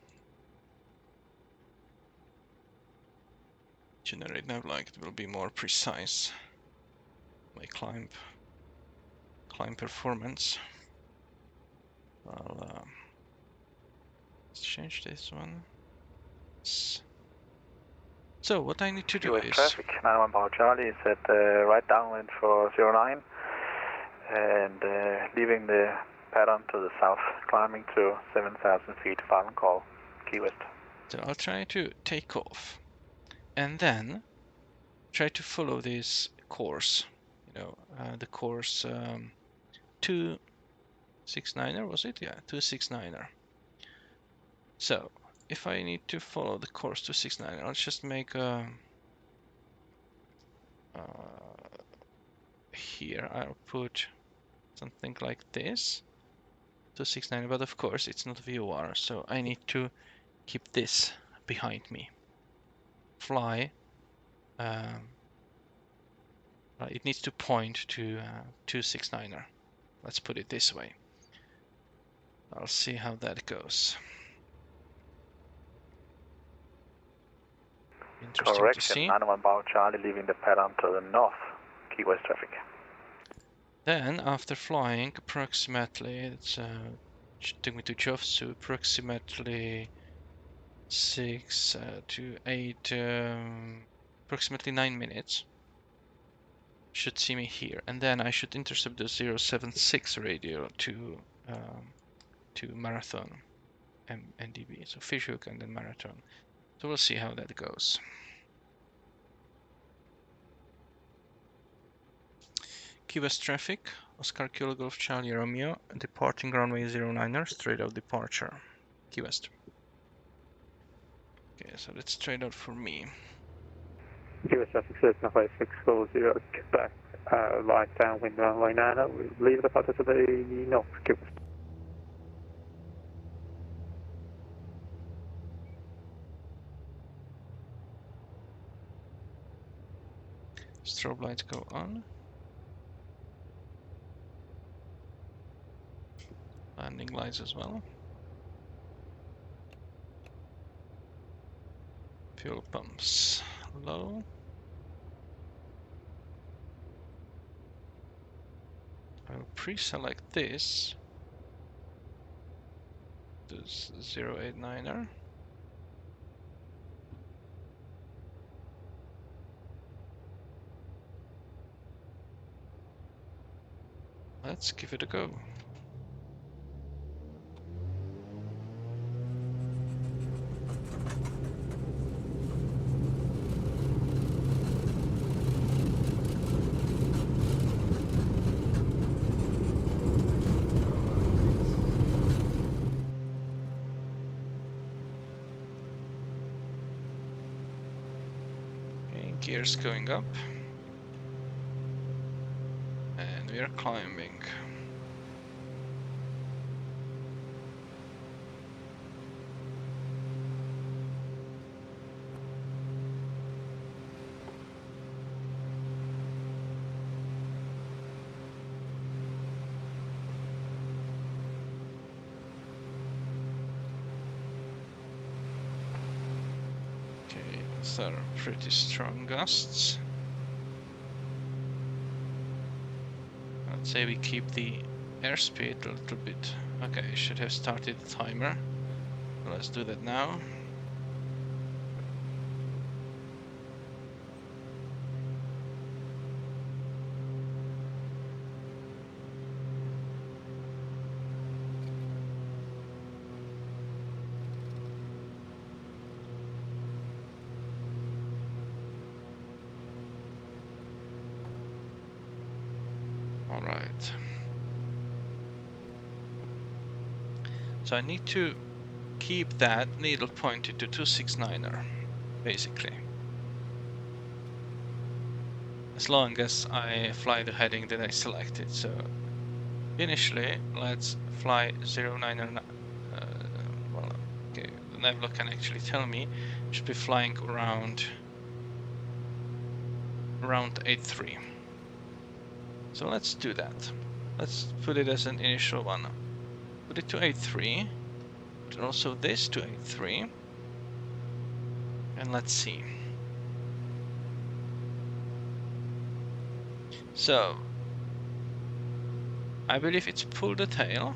generate navlog, it will be more precise. My climb performance. Well, let's change this one. So what I need to do US is traffic 91 Bravo Charlie is at right downwind for 09 and leaving the pattern to the south, climbing to 7,000 feet, final call, Key West. so I'll try to take off and then try to follow this course. You know, the course 269er, was it? Yeah, 269er. So if I need to follow the course 269er, I'll just make a here I'll put something like this 269, but of course it's not VOR, so I need to keep this behind me. Fly. It needs to point to 269er. Let's put it this way. I'll see how that goes. Interesting Correction, to see. 91 Bravo Charlie leaving the pattern to the north, Key West traffic. Then, after flying approximately, it took me to Jovsu, approximately 6 to 8, approximately 9 minutes. Should see me here, and then I should intercept the 076 radio to Marathon NDB, so Fishhook and then Marathon. So we'll see how that goes. Key West traffic, Oscar Kilo Golf Charlie Romeo, departing runway 09er, straight out departure. Key West. Okay, so that's straight out for me. US traffic Cessna 5640, Quebec, right downwind runway 9, we leave the pattern to the north, Key West. Strobe lights go on. Landing lights as well. Fuel pumps low. I'll pre-select this. This 089er. Let's give it a go. Okay, gears going up. And we are climbing. Okay, these are pretty strong gusts. I'd say we keep the airspeed a little bit. Okay, I should have started the timer. Let's do that now. All right. So I need to keep that needle pointed to 269er, basically. As long as I fly the heading that I selected. So initially, let's fly 09er. Well, okay, the navlog can actually tell me. Should be flying around around 83. So let's do that. Let's put it as an initial one. Put it to 83. And also this to 83. And let's see. So I believe it's pull the tail.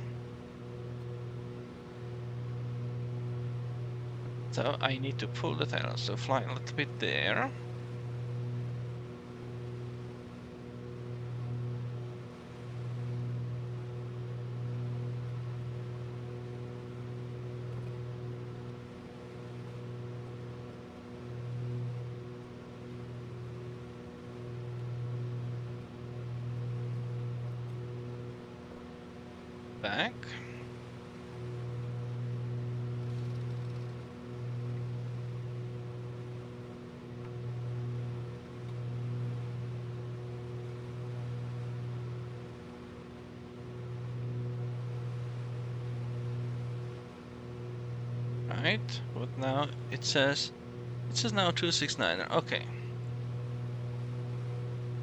So I need to pull the tail. So fly a little bit there. Back. Right, but now it says now 269. Okay.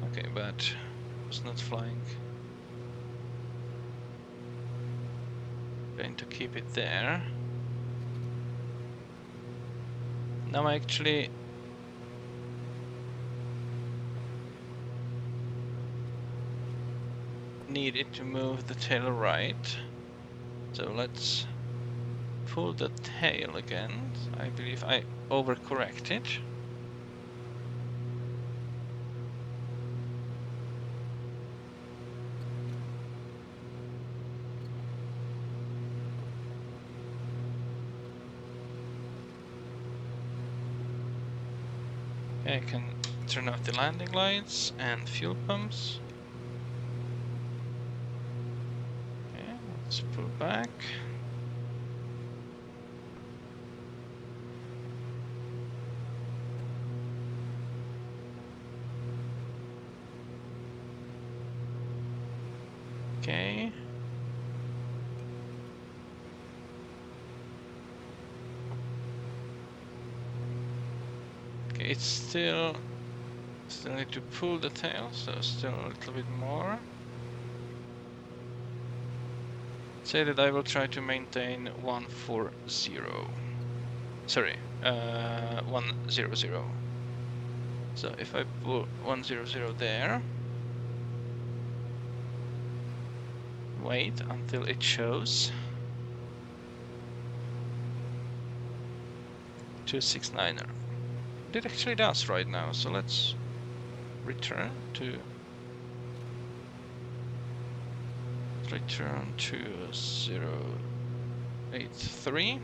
Okay, but it's not flying. Going to keep it there. Now I actually need it to move the tail right. So let's pull the tail again. I believe I overcorrected. Okay, I can turn off the landing lights and fuel pumps. Okay, let's pull back. Okay. Okay, it's still need to pull the tail, so still a little bit more. Say that I will try to maintain 140. Sorry, 100. So if I pull 100 there, wait until it shows 269er. It actually does right now, so let's return to 083.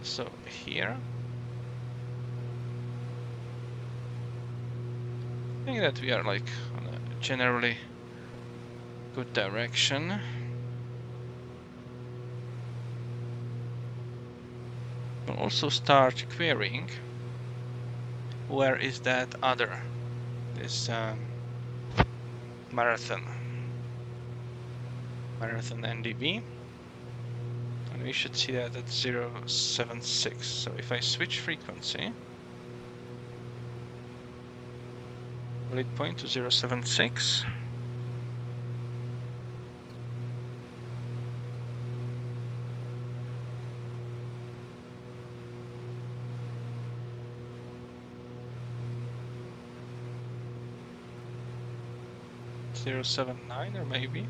So here, I think that we are like on a generally good direction. We'll also start querying where is that other, this marathon NDB, and we should see that at 076. So if I switch frequency, will it point to 076? .079 or maybe.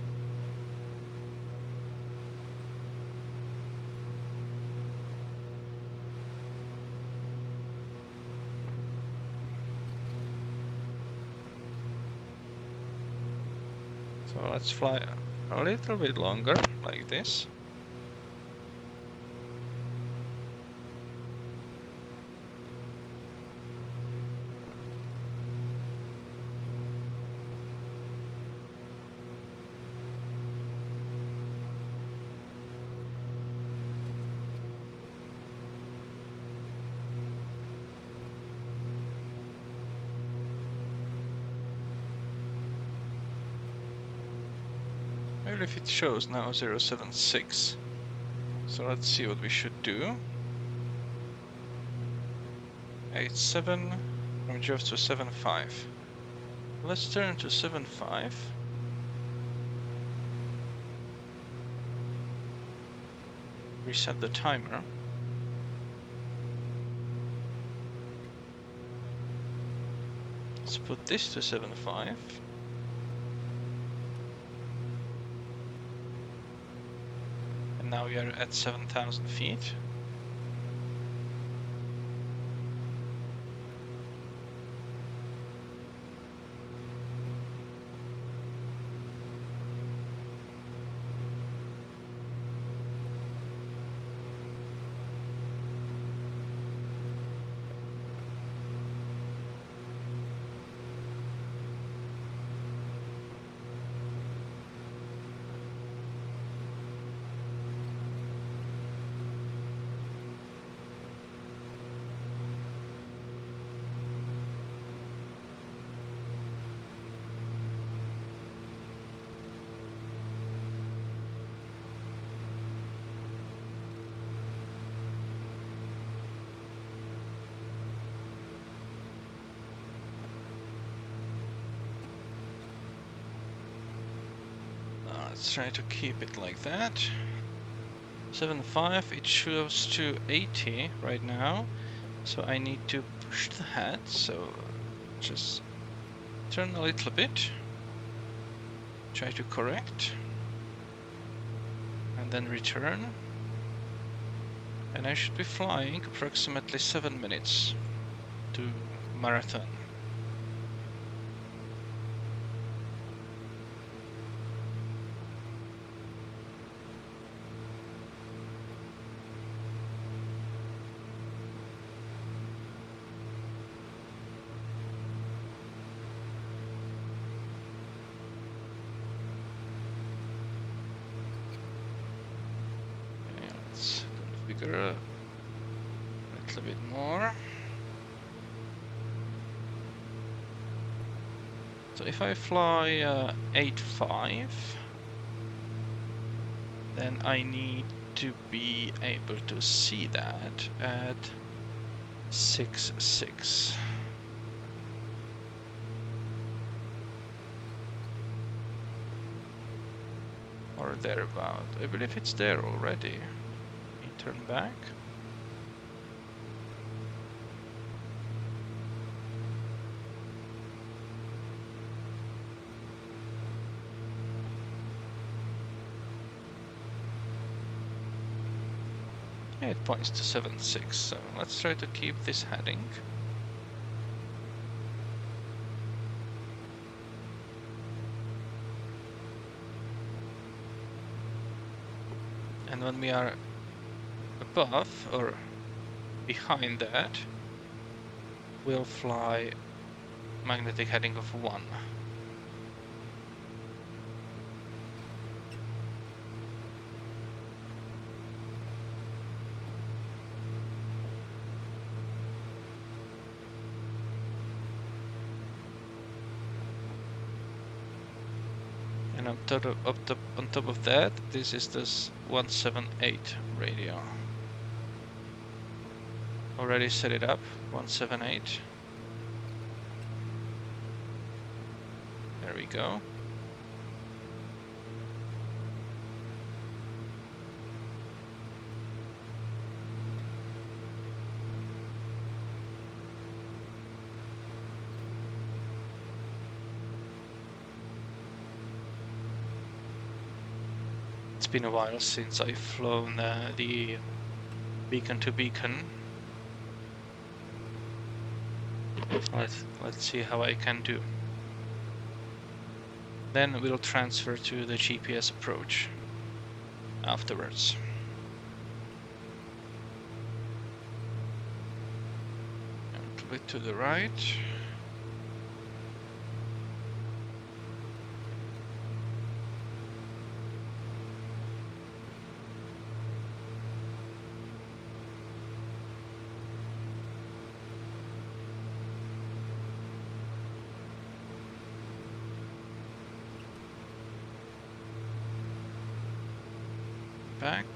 So let's fly a little bit longer, like this. Maybe if it shows now 076. So let's see what we should do. 87 from change off to 7.5. Let's turn to 7.5. Reset the timer. Let's put this to 7.5. And now we are at 7,000 feet. Let's try to keep it like that. 7.5, it shows to 80 right now. So I need to push the head, so just turn a little bit. Try to correct. And then return. And I should be flying approximately 7 minutes to Marathon. Configure a little bit more. So if I fly 8.5, then I need to be able to see that at 6.6. Or thereabout. I believe it's there already. Turn back. Yeah, it points to 7.6, so let's try to keep this heading. And when we are above or behind that, we'll fly magnetic heading of 1. And on top of that, this is this 178 radio. Already set it up, 178. There we go. It's been a while since I've flown the beacon to beacon. Let's see how I can do. Then we'll transfer to the GPS approach afterwards. A little bit to the right. Back.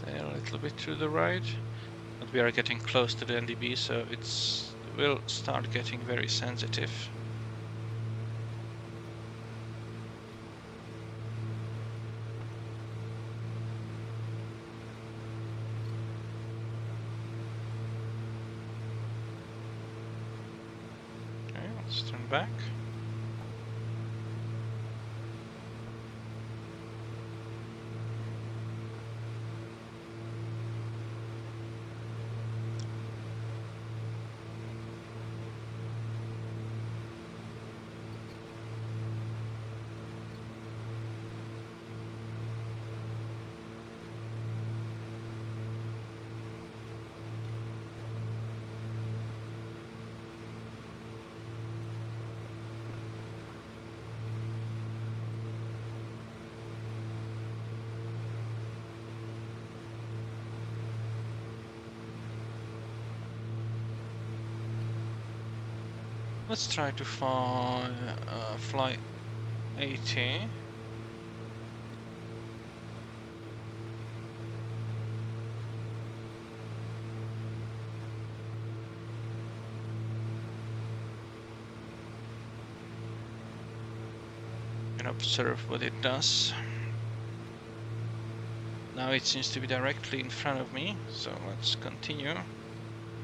Stay a little bit to the right. But we are getting close to the NDB, so it will start getting very sensitive. Okay, let's turn back. Let's try to fly 80. And observe what it does. Now it seems to be directly in front of me, so let's continue.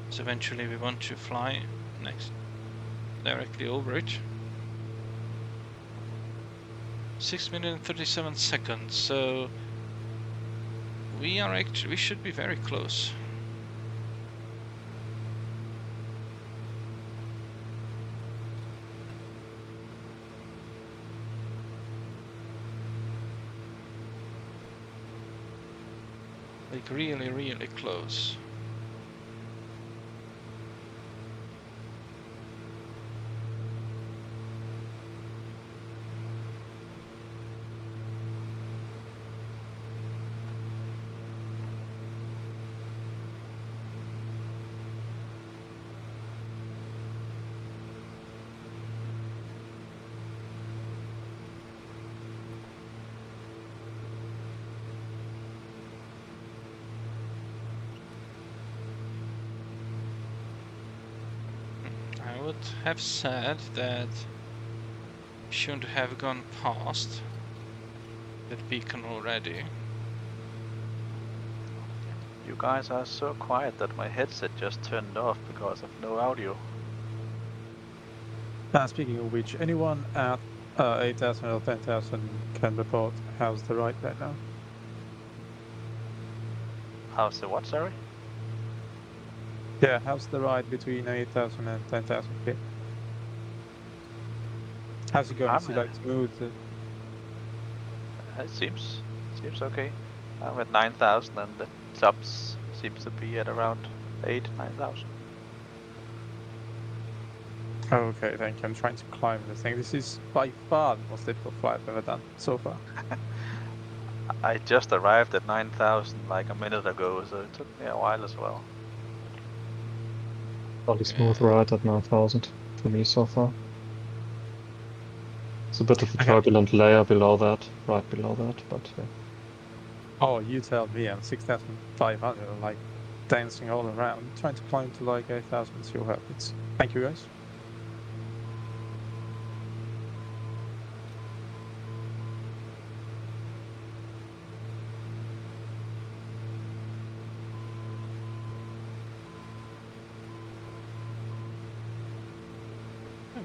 So eventually we want to fly next directly over it. 6 minutes and 37 seconds, so we should be very close. Like really, really close. I would have said that shouldn't have gone past that beacon already. You guys are so quiet that my headset just turned off because of no audio. Speaking of which, anyone at 8,000 or 10,000 can report how's the right right now? How's the what, sorry? Yeah, how's the ride between 8,000 and 10,000 feet? How's it going? Is it like smooth? It seems okay. I'm at 9,000 and the tops seems to be at around 9,000. Okay, thank you. I'm trying to climb the thing. This is by far the most difficult flight I've ever done so far. I just arrived at 9,000 like a minute ago, so it took me a while as well. Fairly smooth ride at 9,000 for me so far. It's a bit of a turbulent layer below that, right below that, but yeah. Oh, you tell me. I'm 6,500, like dancing all around, trying to climb to like 8,000. See what happens. Thank you, guys.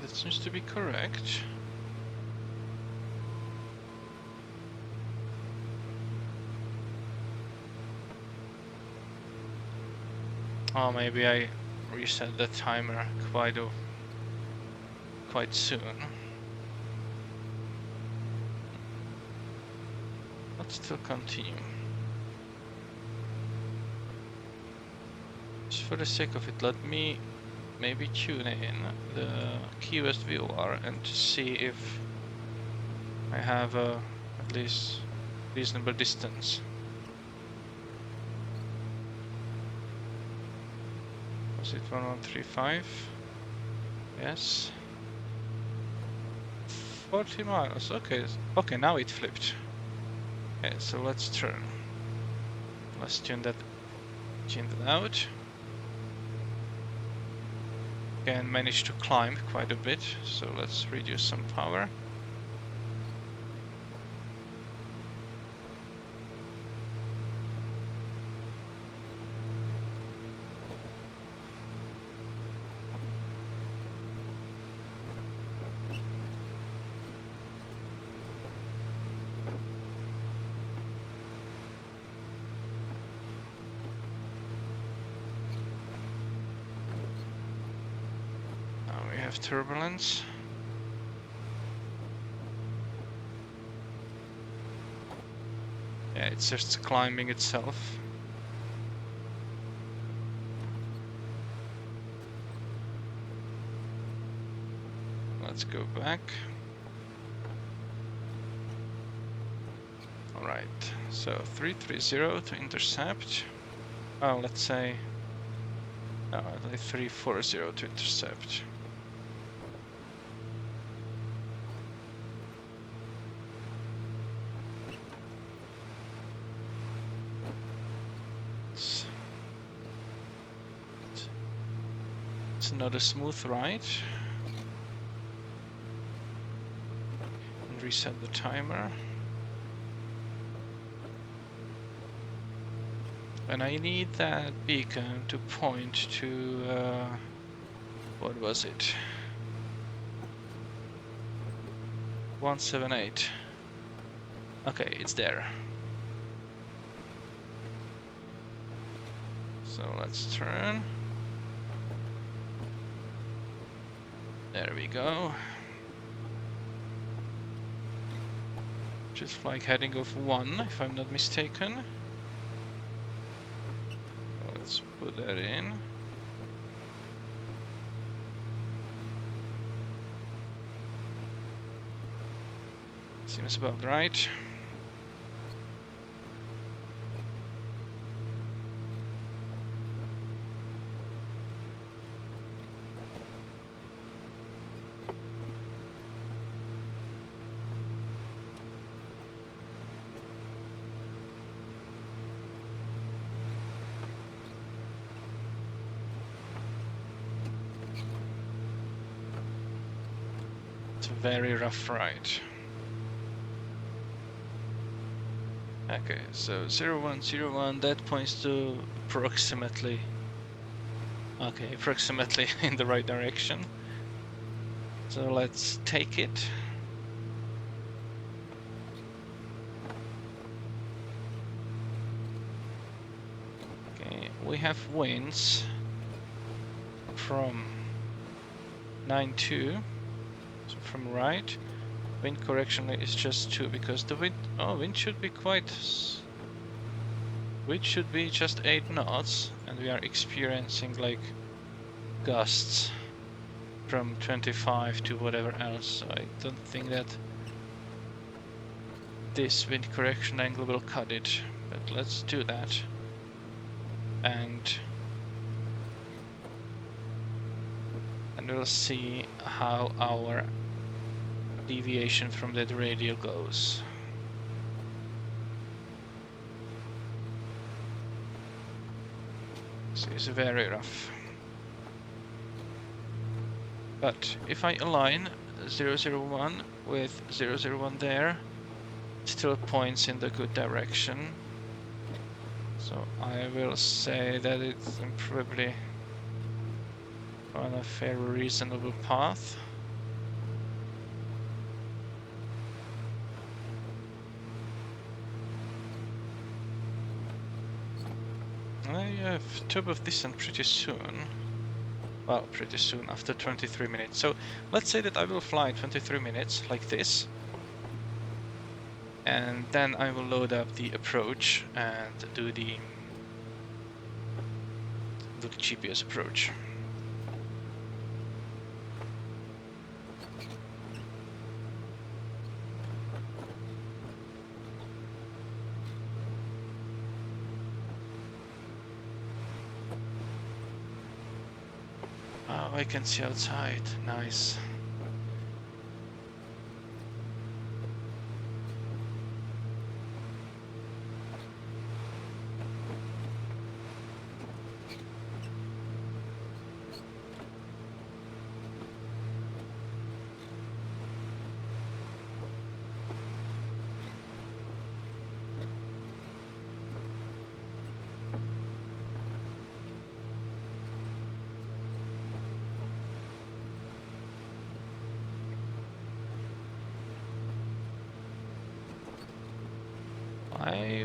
That seems to be correct. Oh, maybe I reset the timer quite soon. Let's still continue. Just for the sake of it, let me maybe tune in the Key West VOR and to see if I have at least reasonable distance. Was it 1135? Yes. 40 miles, okay. Okay, now it flipped. Okay, so let's turn. Let's tune that out. Again, managed to climb quite a bit, so let's reduce some power. Turbulence. Yeah, it's just climbing itself. Let's go back. All right, so 330 to intercept. Oh, let's say 340 to intercept. It's not a smooth ride. And reset the timer. And I need that beacon to point to, what was it? 178. Okay, it's there. So let's turn. There we go. Just like heading of 1, if I'm not mistaken. Let's put that in. Seems about right. It's a very rough ride. Okay, so 0101, that points to approximately, okay, approximately in the right direction. So let's take it. Okay, we have winds from 92, so from right. Wind correction is just 2 because the wind should be wind should be just 8 knots, and we are experiencing like gusts from 25 to whatever else. So I don't think that this wind correction angle will cut it, but let's do that. And we'll see how our deviation from that radial goes. So it's very rough. But if I align 001 with 001 there, it still points in the good direction. So I will say that it's probably on a fairly reasonable path. I have top of descent pretty soon. Well, pretty soon, after 23 minutes. So let's say that I will fly 23 minutes like this. And then I will load up the approach and do the GPS approach. Oh, I can see outside. Nice.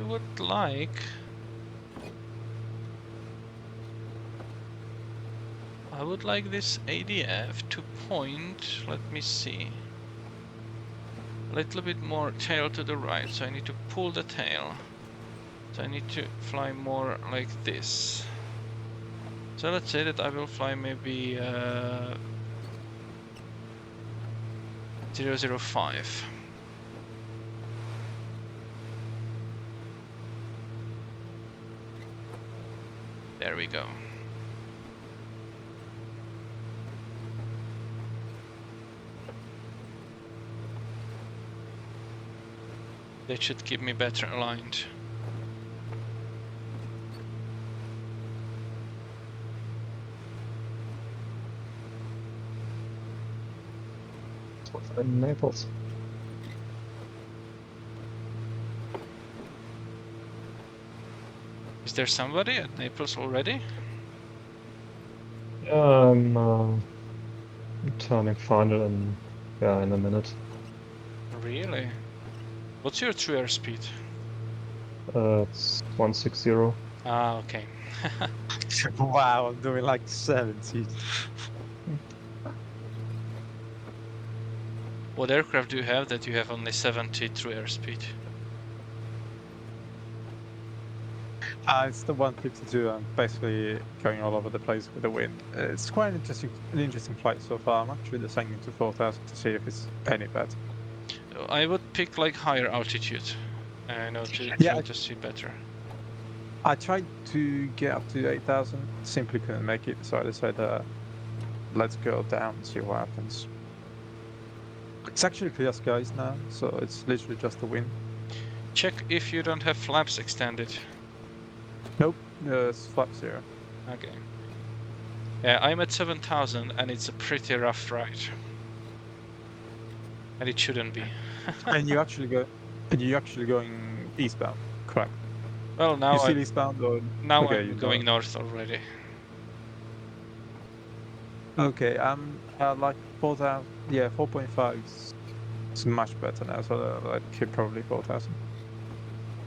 would like... I would like this ADF to point, let me see, a little bit more tail to the right, so I need to pull the tail. So I need to fly more like this. So let's say that I will fly maybe 005. There we go. That should keep me better aligned. In Naples. Is there somebody at Naples already? Yeah, I'm turning final in a minute. Really? What's your true airspeed? It's 160. Ah, okay. Wow, I'm doing like 70. What aircraft do you have that you have only 70 true airspeed? It's the 152. I'm basically going all over the place with the wind. It's quite an interesting flight so far. I'm actually descending to 4,000 to see if it's any better. I would pick like higher altitude. I know to try to see better. I tried to get up to 8,000, simply couldn't make it, so I decided let's go down and see what happens. It's actually clear skies now, so it's literally just the wind. Check if you don't have flaps extended. Nope, it's flap 0. Okay. Yeah, I'm at 7,000 and it's a pretty rough ride. And it shouldn't be. And you're actually going eastbound, correct? Well, now you still eastbound or now okay, I'm going north already. Okay, I'm like 4,000. Yeah, 4.5 is much better now, so I'd keep probably 4,000.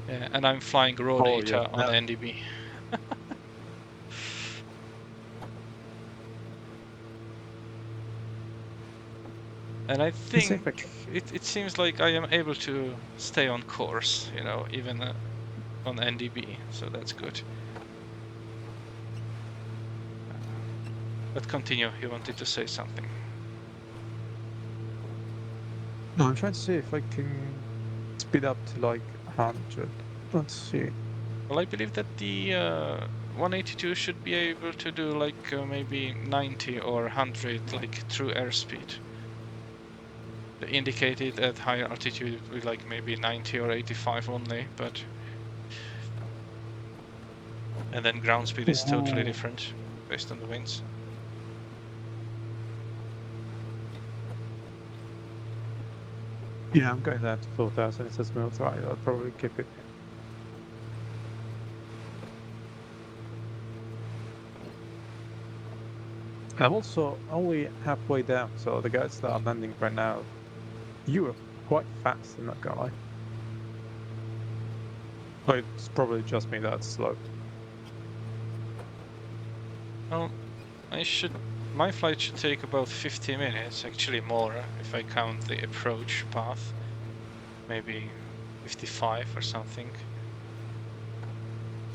Yeah, and I'm flying raw data on NDB. And I think it seems like I am able to stay on course, you know, even on NDB, so that's good. But continue, you wanted to say something. No, I'm trying to see if I can speed up to like 100. Let's see. Well, I believe that the 182 should be able to do like maybe 90 or 100 like true airspeed. Indicated at higher altitude with like maybe 90 or 85 only, but and then ground speed is totally different based on the winds. Yeah, I'm going down to 4,000. It says move right. I'll probably keep it. I'm also only halfway down, so the guys that are landing right now, you were quite fast, I'm not gonna lie. But it's probably just me that's slow. Well, my flight should take about 50 minutes, actually more, if I count the approach path. Maybe 55 or something.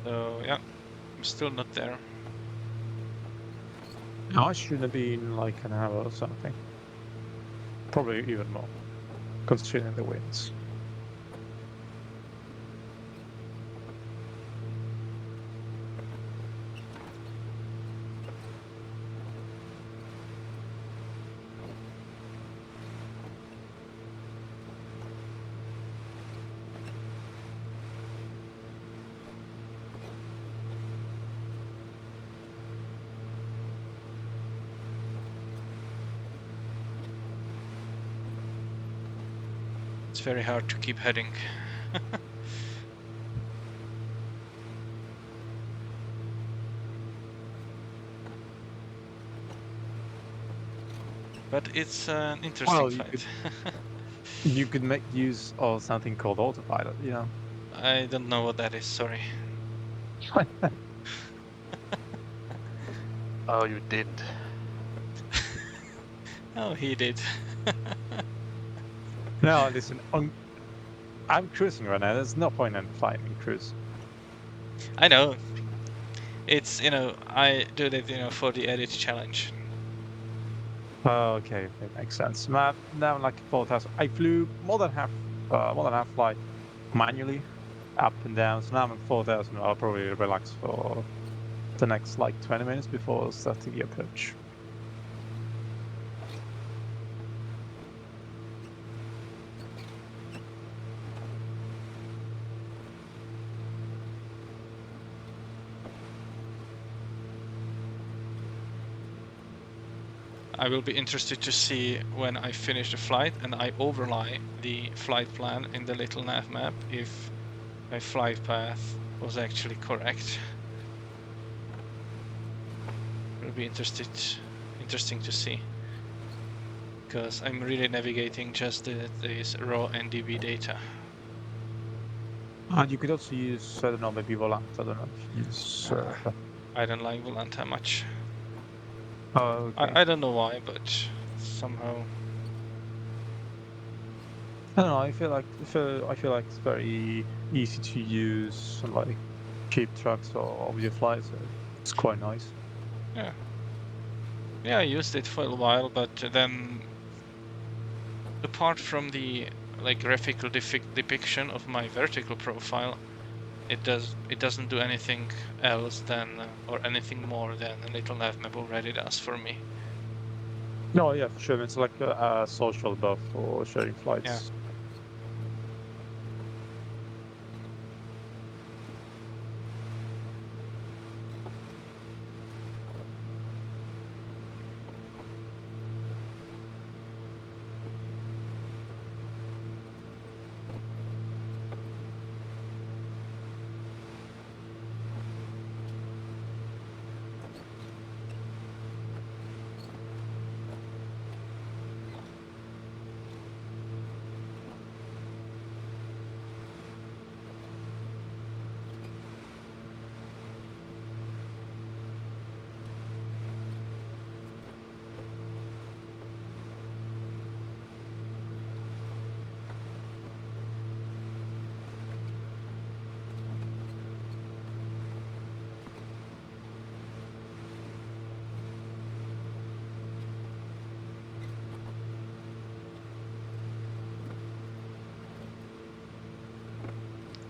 So yeah, I'm still not there. No, I should have been like an hour or something. Probably even more, considering the winds. It's very hard to keep heading. But it's an interesting fight. You could make use of something called autopilot, you know. I don't know what that is, sorry. Oh, you didn't. Oh, he did. No, listen, I'm cruising right now. There's no point in flying me cruise. I know. It's, I do that, for the edit challenge. Oh, okay, that makes sense. Now I'm like 4,000. I flew more than half flight manually up and down. So now I'm at 4,000. I'll probably relax for the next like 20 minutes before starting the approach. I will be interested to see when I finish the flight and I overlay the flight plan in the little nav map if my flight path was actually correct. It'll be interesting to see, because I'm really navigating just this raw NDB data. And you could also use, I don't know, maybe Volant. I don't know if you use. I don't like Volanta much. Oh, okay. I don't know why, but somehow. I don't know. I feel like it's very easy to use on like cheap trucks or video flights. So it's quite nice. Yeah. Yeah, I used it for a while, but then apart from the like graphical depiction of my vertical profile, it doesn't do anything else than or anything more than a little nav map already does for me. No, yeah, for sure. It's like a social buff for sharing flights. Yeah.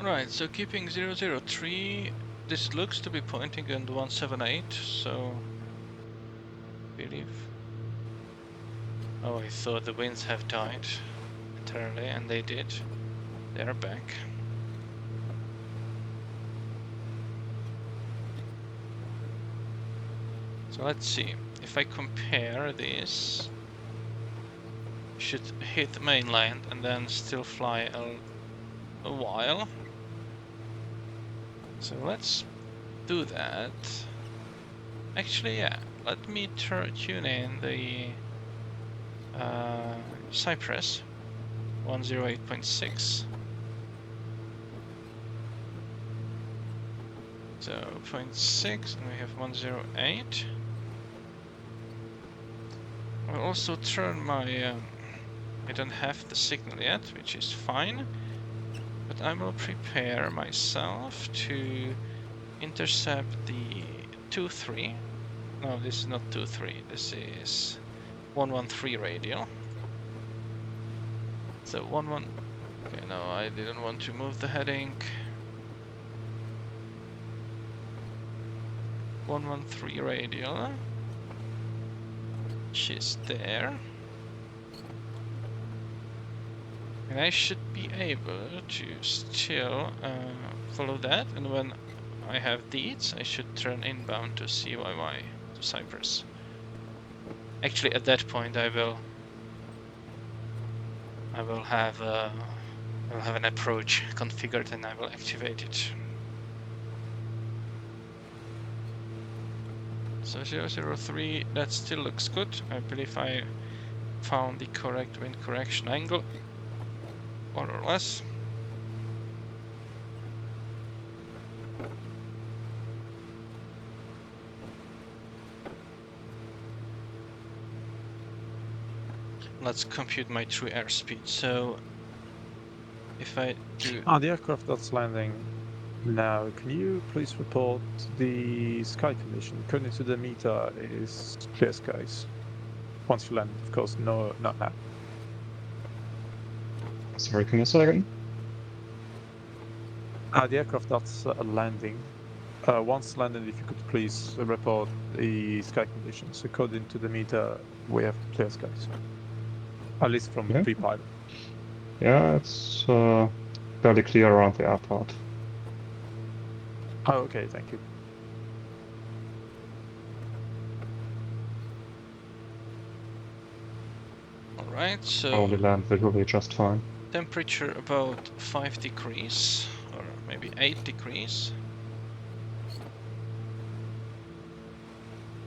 Right, so keeping 003, this looks to be pointing on 178, so I believe. Oh, I thought the winds have died entirely, and they did. They are back. So let's see, if I compare this, should hit mainland and then still fly a while. So let's do that. Actually, yeah, let me tune in the Cypress 108.6. So 0.6, and we have 108. I'll also turn my, I don't have the signal yet, which is fine, but I will prepare myself to intercept the 2-3. No, this is not 2-3, this is 113 radial. So 11, okay, no, I didn't want to move the heading. 113 radial, she's there. And I should be able to still follow that, and when I have deeds, I should turn inbound to CYY to Cyprus. Actually, at that point, I will have an approach configured, and I will activate it. So 003, that still looks good. I believe I found the correct wind correction angle, more or less. let's compute my true airspeed. So if I do... The aircraft that's landing now, can you please report the sky condition? According to the meter is clear skies. Once you land, of course, no, not now. Sorry, can you say again? The aircraft that's landing, once landed, if you could please report the sky conditions. According to the meter, we have clear skies. At least from Yeah. pre-pilot. Yeah, it's fairly clear around the airport. Oh, okay, thank you. Alright, so Probably land visually just fine. temperature about 5 degrees, or maybe 8 degrees.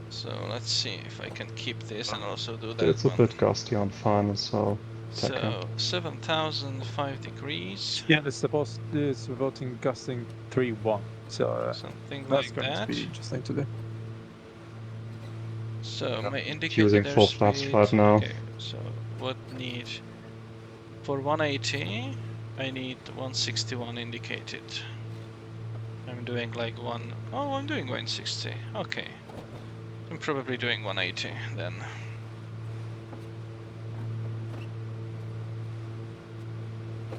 So let's see if I can keep this and also do that It's a one. bit gusty on final, so take care. So 7,005 degrees. Yeah, it's supposed it's voting gusting 3-1. So something that's like going that. to be interesting to do. So my Using indicated full flaps airspeed. right now. Okay, so what need for 180? I need 161 indicated. I'm doing like one. Oh, I'm doing 160. Okay, I'm probably doing 180 then.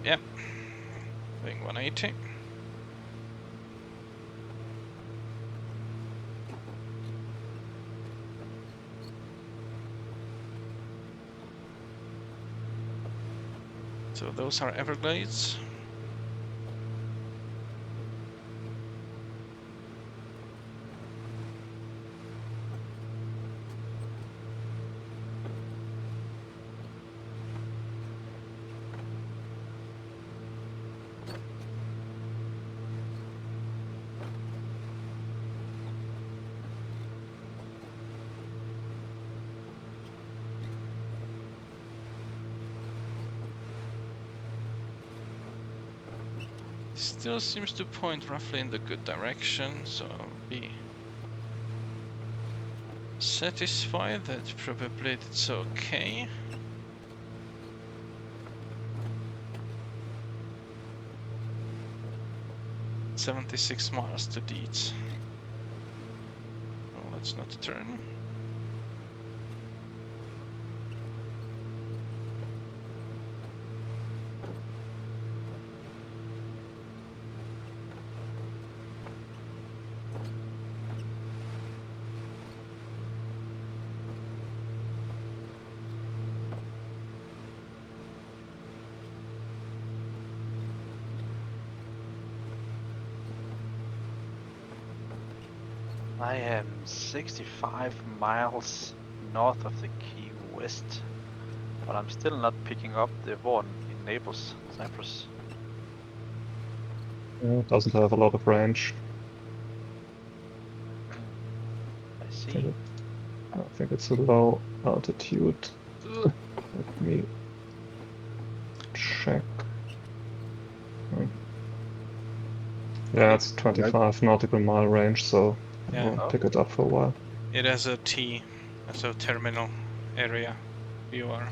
Yep, doing 180. So those are Everglades. Still seems to point roughly in the good direction, so I'll be satisfied that probably it's okay. "76 miles to Deeds." Oh, let's not turn. I am 65 miles north of the Key West, but I'm still not picking up the one in Naples, Cyprus. Yeah, it doesn't have a lot of range. I see. I think it's a low altitude. Let me check. Yeah, it's 25 nautical mile range, so Yeah. I won't pick it up for a while. It has a T, as a terminal area viewer.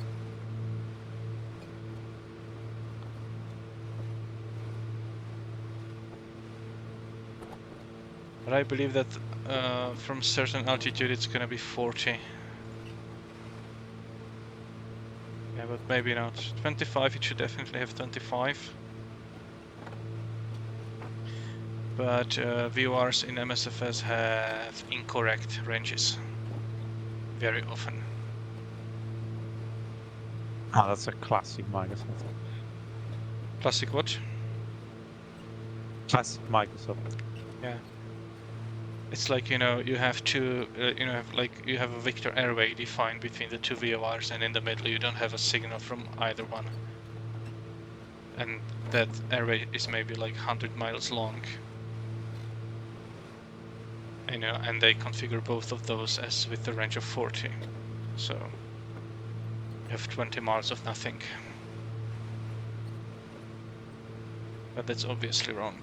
But I believe that from certain altitude it's gonna be 40. Yeah, but maybe not. 25, it should definitely have 25. But VORs in MSFS have incorrect ranges very often. Ah, that's a classic Microsoft. Classic what? Classic Microsoft. Yeah. It's like, you know, you have two, you have a Victor airway defined between the two VORs, and in the middle you don't have a signal from either one. And that airway is maybe like 100 miles long. You know, and they configure both of those as with the range of 40. So you have 20 miles of nothing. But that's obviously wrong.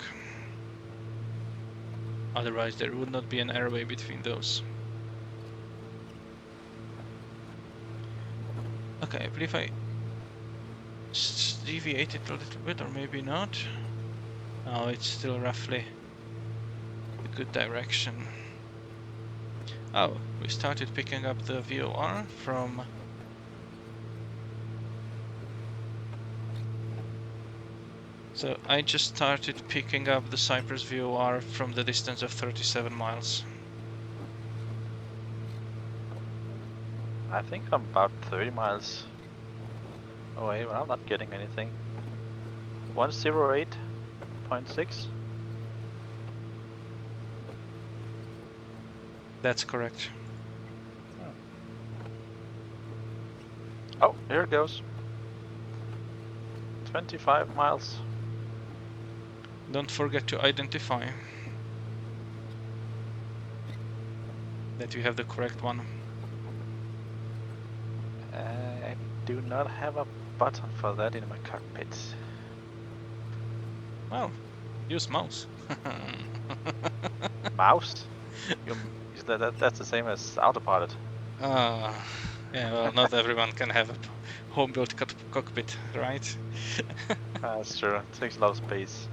Otherwise there would not be an airway between those. Okay, I believe I deviated a little bit, or maybe not. Oh, it's still roughly a good direction. Oh, we started picking up the VOR from... So I just started picking up the Cyprus VOR from the distance of 37 miles. I think I'm about 30 miles away, but I'm not getting anything. 108.6. That's correct. Oh, here it goes. 25 miles. Don't forget to identify that you have the correct one. I do not have a button for that in my cockpit. Well, use mouse. Mouse? That's the same as autopilot. Yeah, well, not everyone can have a home-built cockpit, right? That's true. It takes a lot of space.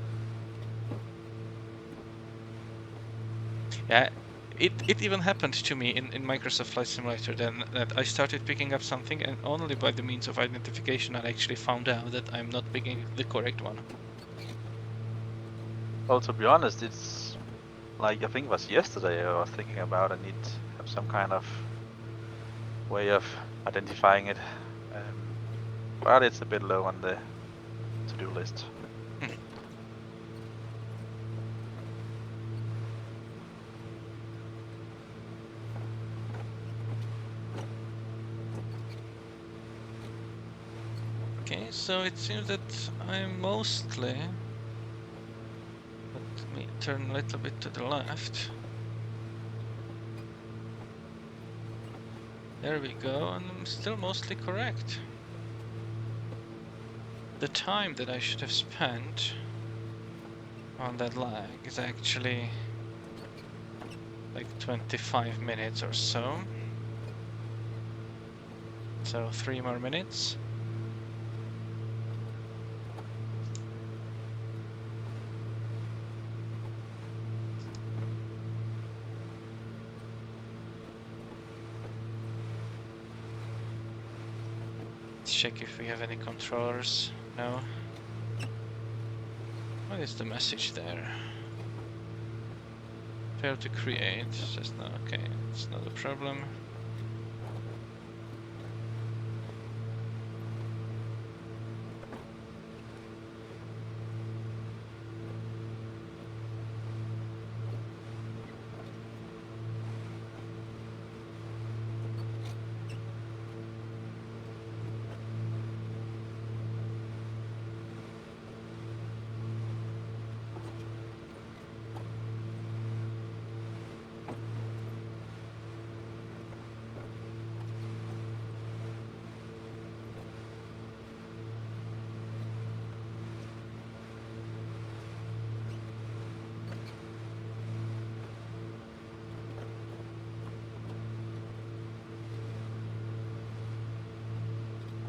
Yeah, it even happened to me in Microsoft Flight Simulator then, that I started picking up something, and only by the means of identification I actually found out that I'm not picking the correct one. Well, to be honest, it's like, I think it was yesterday I was thinking about I need to have some kind of way of identifying it. But it's a bit low on the to-do list. Okay, so it seems that I'm mostly... Let me turn a little bit to the left. There we go, and I'm still mostly correct. The time that I should have spent on that lag is actually like 25 minutes or so. So 3 more minutes. Let's check if we have any controllers. No. What is the message there? Failed to create. Cessna. Okay, it's not a problem.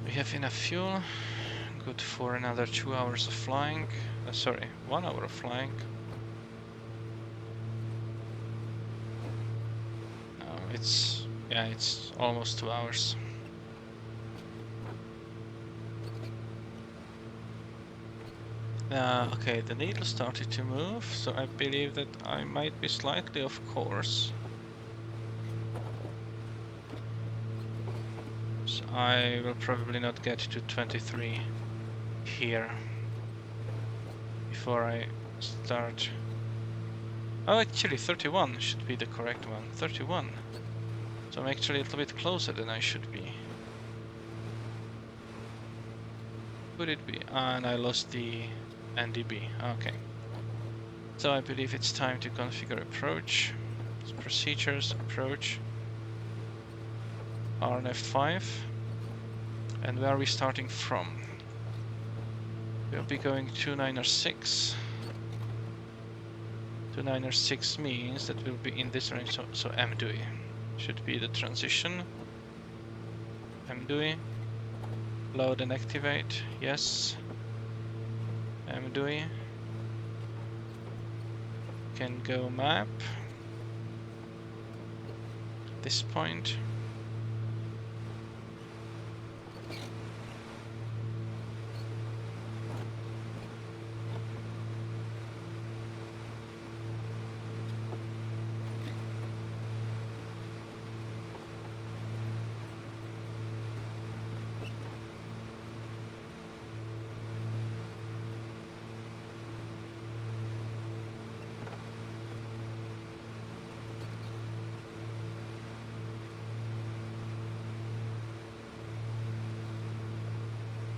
We have enough fuel, good for another 2 hours of flying. Sorry, 1 hour of flying. It's almost 2 hours. Okay, the needle started to move, so I believe that I might be slightly off course. So I will probably not get to 23 here before I start. Oh, actually 31 should be the correct one. 31. So I'm actually a little bit closer than I should be. Could it be? And I lost the NDB. Okay. So I believe it's time to configure approach. Procedures, approach. RNF5. And where are we starting from? We'll be going 296. 296 means that we'll be in this range, so MDUI should be the transition. MDUI. Load and activate. Yes. I'm doing. Can go map. This point.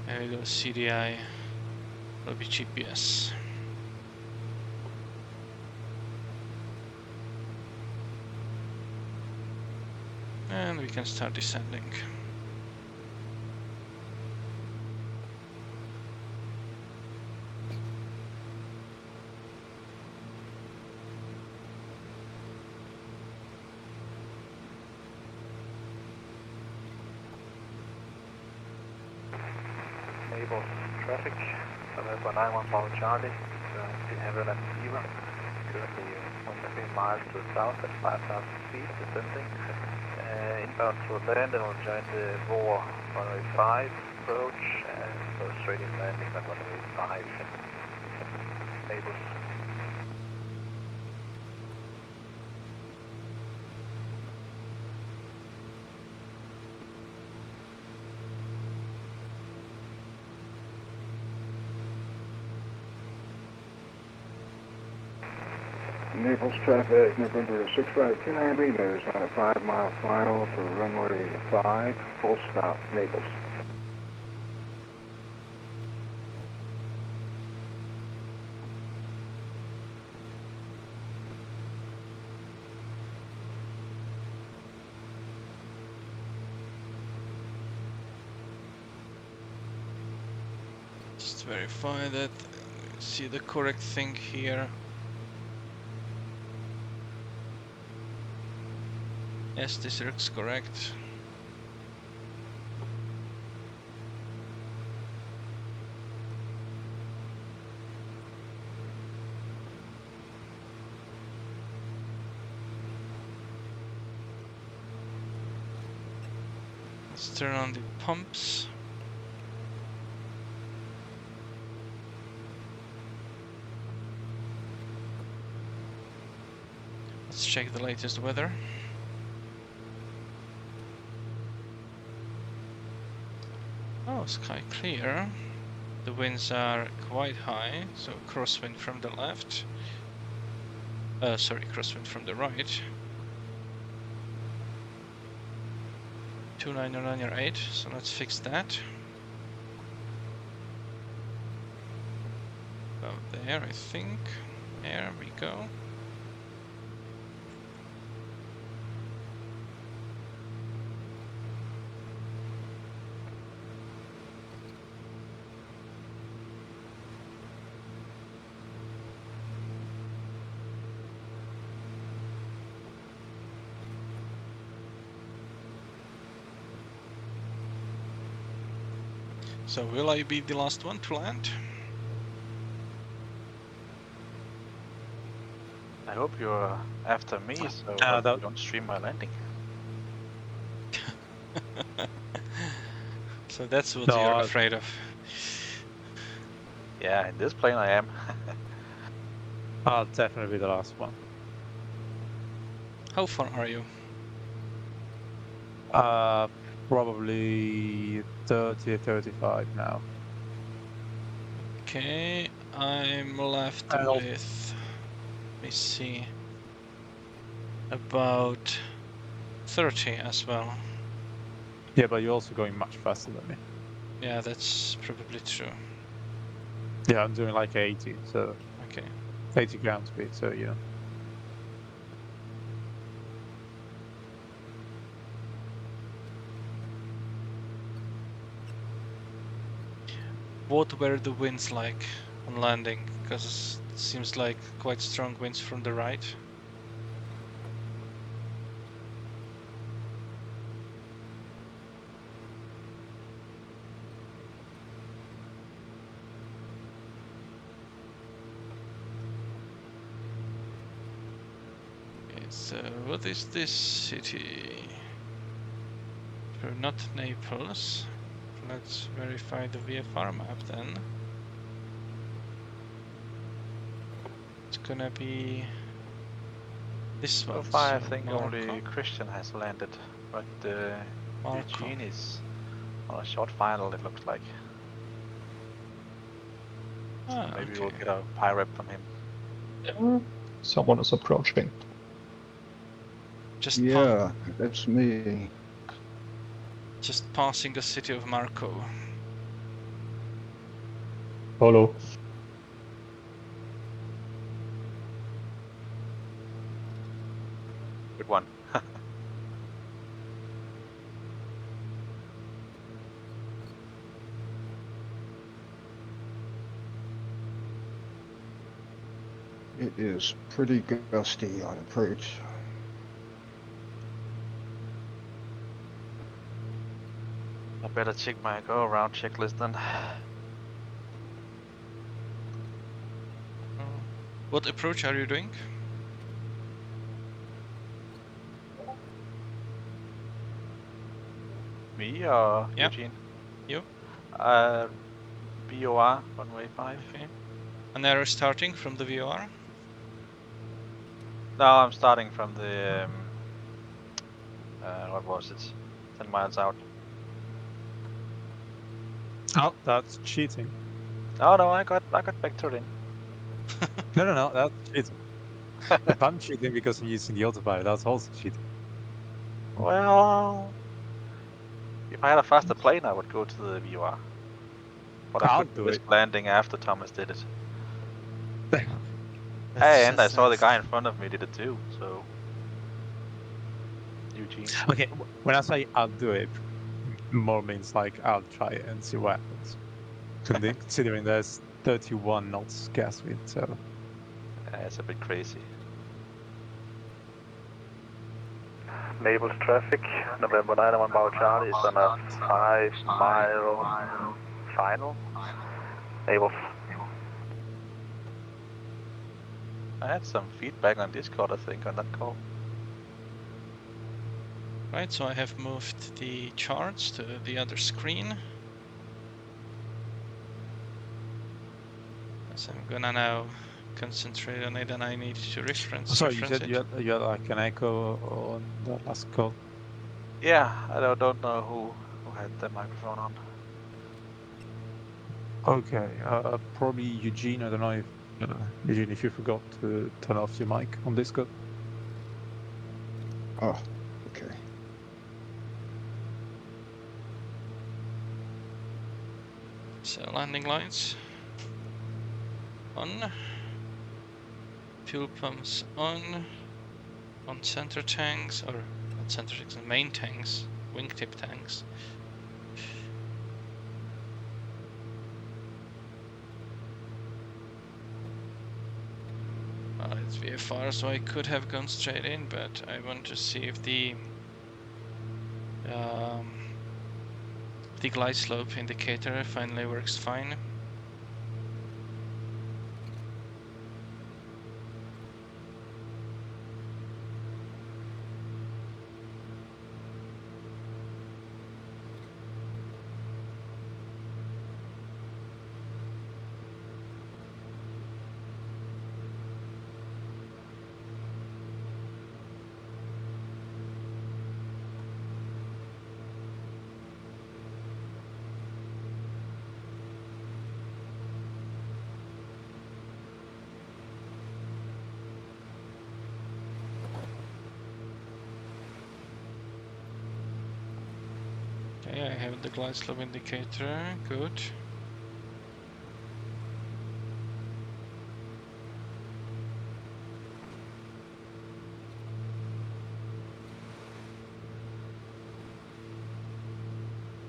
There we go, CDI. Will be GPS. And we can start descending. Naples traffic, November 911 Charlie, in Heaven and Fever, currently 1 miles to the south at 5,000 feet, descending. Inbound to land and we'll join the VOR runway 5 approach and go straight in landing on runway 5 Naples. Naples traffic, November 652 meters on a 5-mile final for runway 5, full stop, Naples. Just verify that. See the correct thing here. Yes, this looks correct. Let's turn on the pumps. Let's check the latest weather. Oh, sky clear. The winds are quite high, so crosswind from the left. Sorry, crosswind from the right. 2998, so let's fix that. About there, I think. There we go. So will I be the last one to land? I hope you're after me, so you don't stream my landing. So that's what you're afraid of. Yeah, in this plane I am. I'll definitely be the last one. How far are you? Probably 30, 35 now. Okay, I'm left with, let me see, about 30 as well. Yeah, but you're also going much faster than me. Yeah, that's probably true. Yeah, I'm doing like 80, so okay. 80 ground speed, so yeah. What were the winds like on landing? Because it seems like quite strong winds from the right. So what is this city? Not Naples. Let's verify the VFR map then. It's gonna be this one. So far, I So think Marco. only Christian has landed, but Marco. Eugene is on a short final, it looks like. Ah, Maybe okay. we'll get a pirate from him. Someone is approaching. Just Yeah, that's me. just passing the city of Marco. Follow. Good one. It is pretty gusty on approach. I better check my go-around checklist then. What approach are you doing? Me or Yeah. Eugene? You? BOR, runway 5. Okay. And are you starting from the VOR? No, I'm starting from the, what was it? 10 miles out. Oh, that's cheating. Oh no, I got vectored in. No, that's cheating. If I'm cheating because I'm using the autopilot, that's also cheating. Well, if I had a faster plane, I would go to the VOR. But I I'll couldn't do risk it. landing after Thomas did it. And I saw the guy in front of me did it too, so... Eugene. Okay, when I say I'll do it, more means like I'll try it and see what happens. Considering there's 31 knots gas wind, so... It's a bit crazy. Naples traffic, November 91 Bravo Charlie is on a 5-mile final. Naples. I had some feedback on Discord, I think, on that call. Right, so I have moved the charts to the other screen. So I'm gonna now concentrate on it, and I need to reference Sorry, you said it. you had like an echo on the last call. Yeah, I don't know who had the microphone on. Okay, probably Eugene. I don't know if Eugene, if you forgot to turn off your mic on Discord. Oh, okay. So landing lights on, fuel pumps on center tanks, or not center tanks, main tanks, wingtip tanks. It's VFR, so I could have gone straight in, but I want to see if the glide slope indicator finally works fine. Okay, I have the glide slope indicator, good.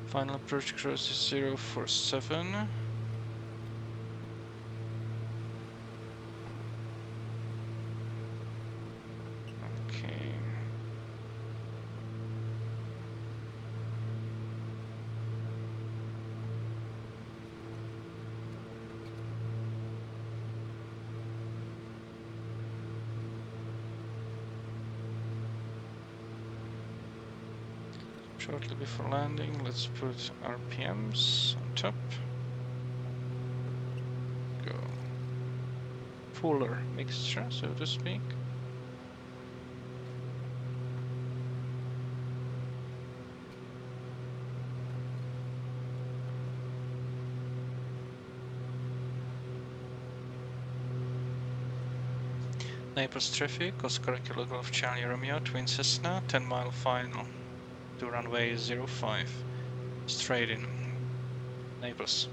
Final approach cruise is 047. Okay. Shortly before landing, let's put RPMs on top. Go. Fuller mixture, so to speak. Naples traffic, Oscar Kilo Golf Charlie Romeo, Twin Cessna, 10-mile final to runway 05. Straight in. Naples.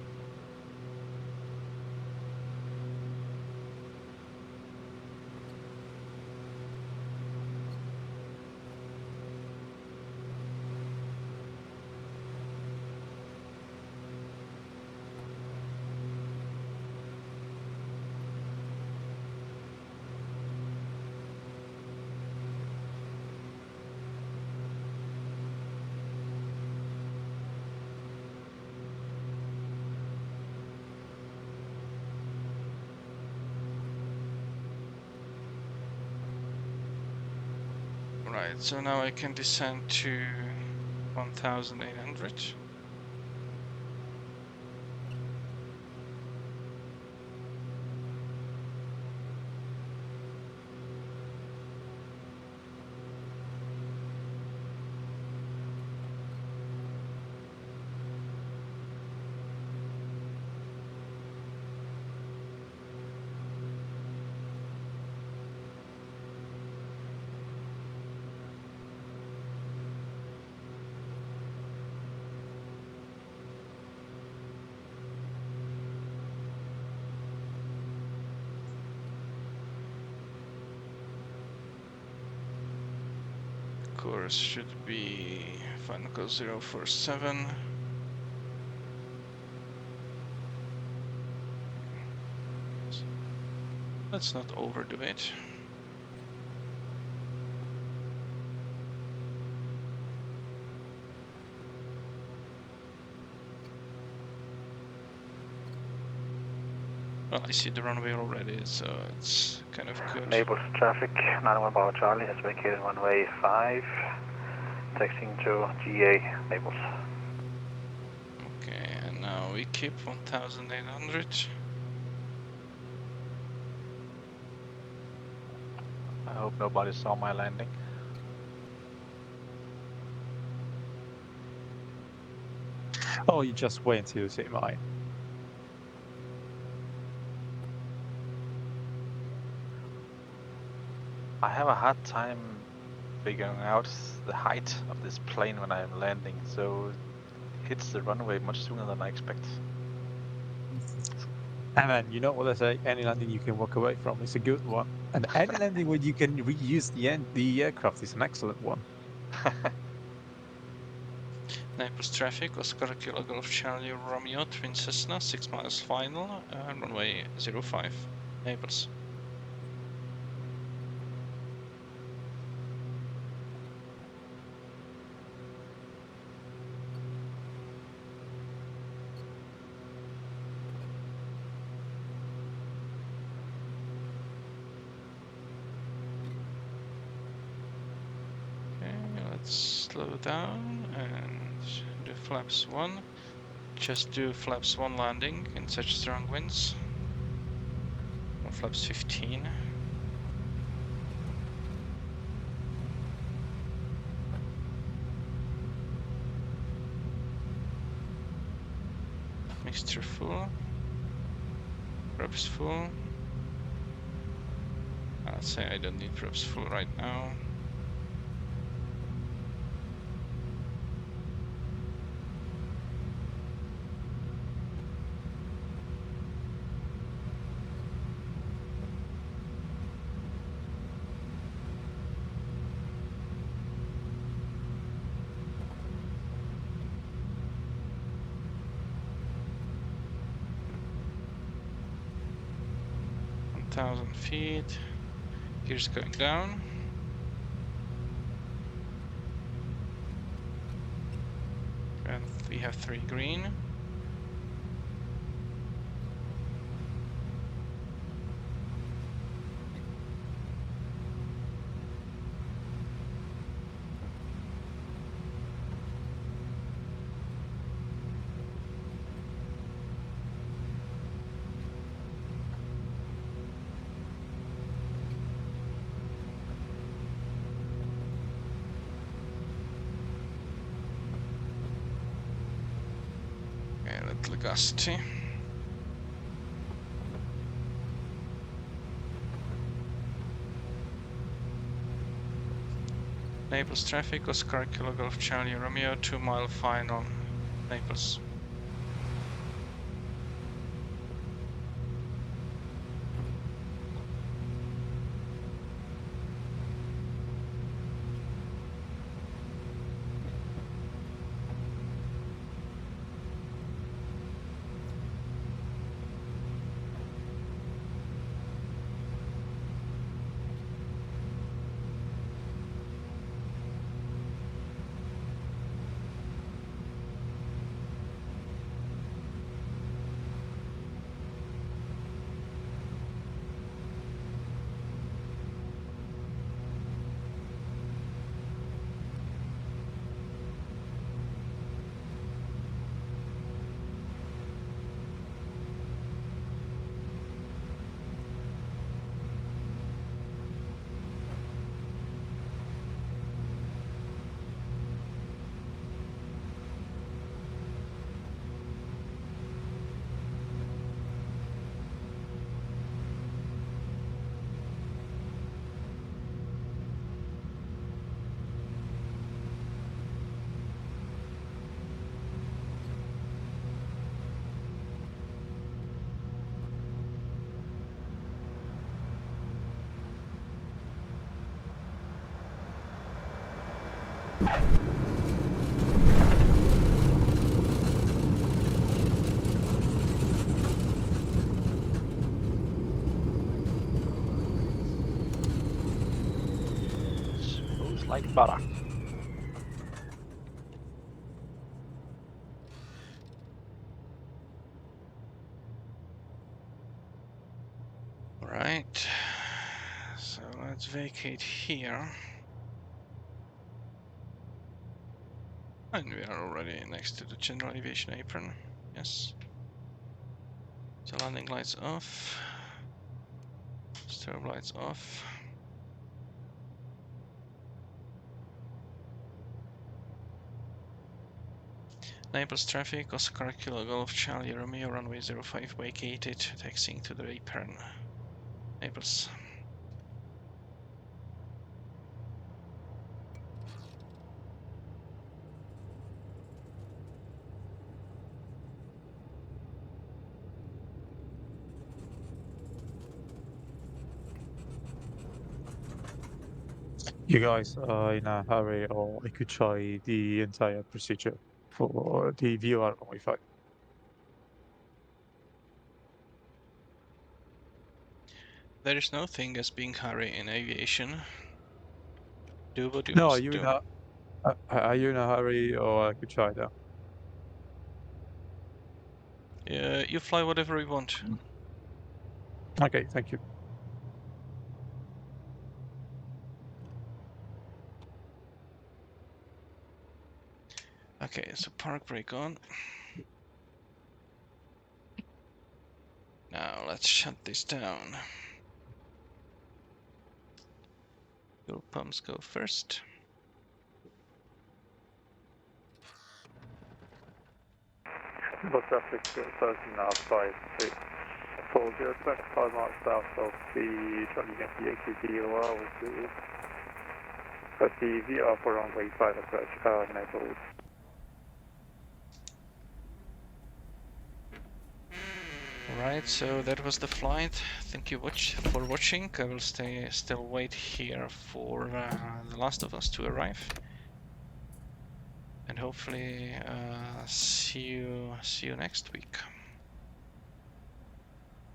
Right, so now I can descend to 1,800. Course should be final call 047. Let's not overdo it. Well, I see the runway already, so it's kind of good. Naples traffic, 91 Bravo Charlie has vacated runway 5, taxiing to GA, Naples. Okay, and now we keep 1,800. I hope nobody saw my landing. Oh, you just wait until you see mine. I have a hard time figuring out the height of this plane when I'm landing, so it hits the runway much sooner than I expect. And then, you know what I say? Any landing you can walk away from is a good one. And any landing where you can reuse the aircraft is an excellent one. Naples traffic, Oscar Kilo Golf Charlie Romeo, Twin Cessna, 6 miles final, runway 05. Naples. Okay, let's slow down and do flaps 1. Just do flaps 1 landing in such strong winds. Or flaps 15. Mixture full. Props full. I'll say I don't need props full right now. Thousand feet. Gears going down. And we have 3 green. little gusty. Naples traffic, Oscar Kilo Golf Charlie Romeo, 2 mile final, Naples. Smooth like butter. Alright, so let's vacate here. And we are already next to the general aviation apron, yes. So landing lights off, strobe lights off. Naples traffic, Oscar Kilo Golf Charlie Romeo, runway 05 vacated, taxiing to the apron. Naples. You guys are in a hurry, or I could try the entire procedure for the VOR Wi-Fi. There is no thing as being hurry in aviation. Do what you No, must do. Are you in a hurry, or I could try that? Yeah, you fly whatever you want. Okay, thank you. Okay, so park brake on. Now let's shut this down. Fuel pumps go first. What's traffic 13 outside 640, 25 miles south of the Charlie Yankee Yankee VOR with the VR for runway 5 approach, Naples. Alright, so that was the flight. Thank you for watching. I will still wait here for the last of us to arrive. And hopefully see you next week.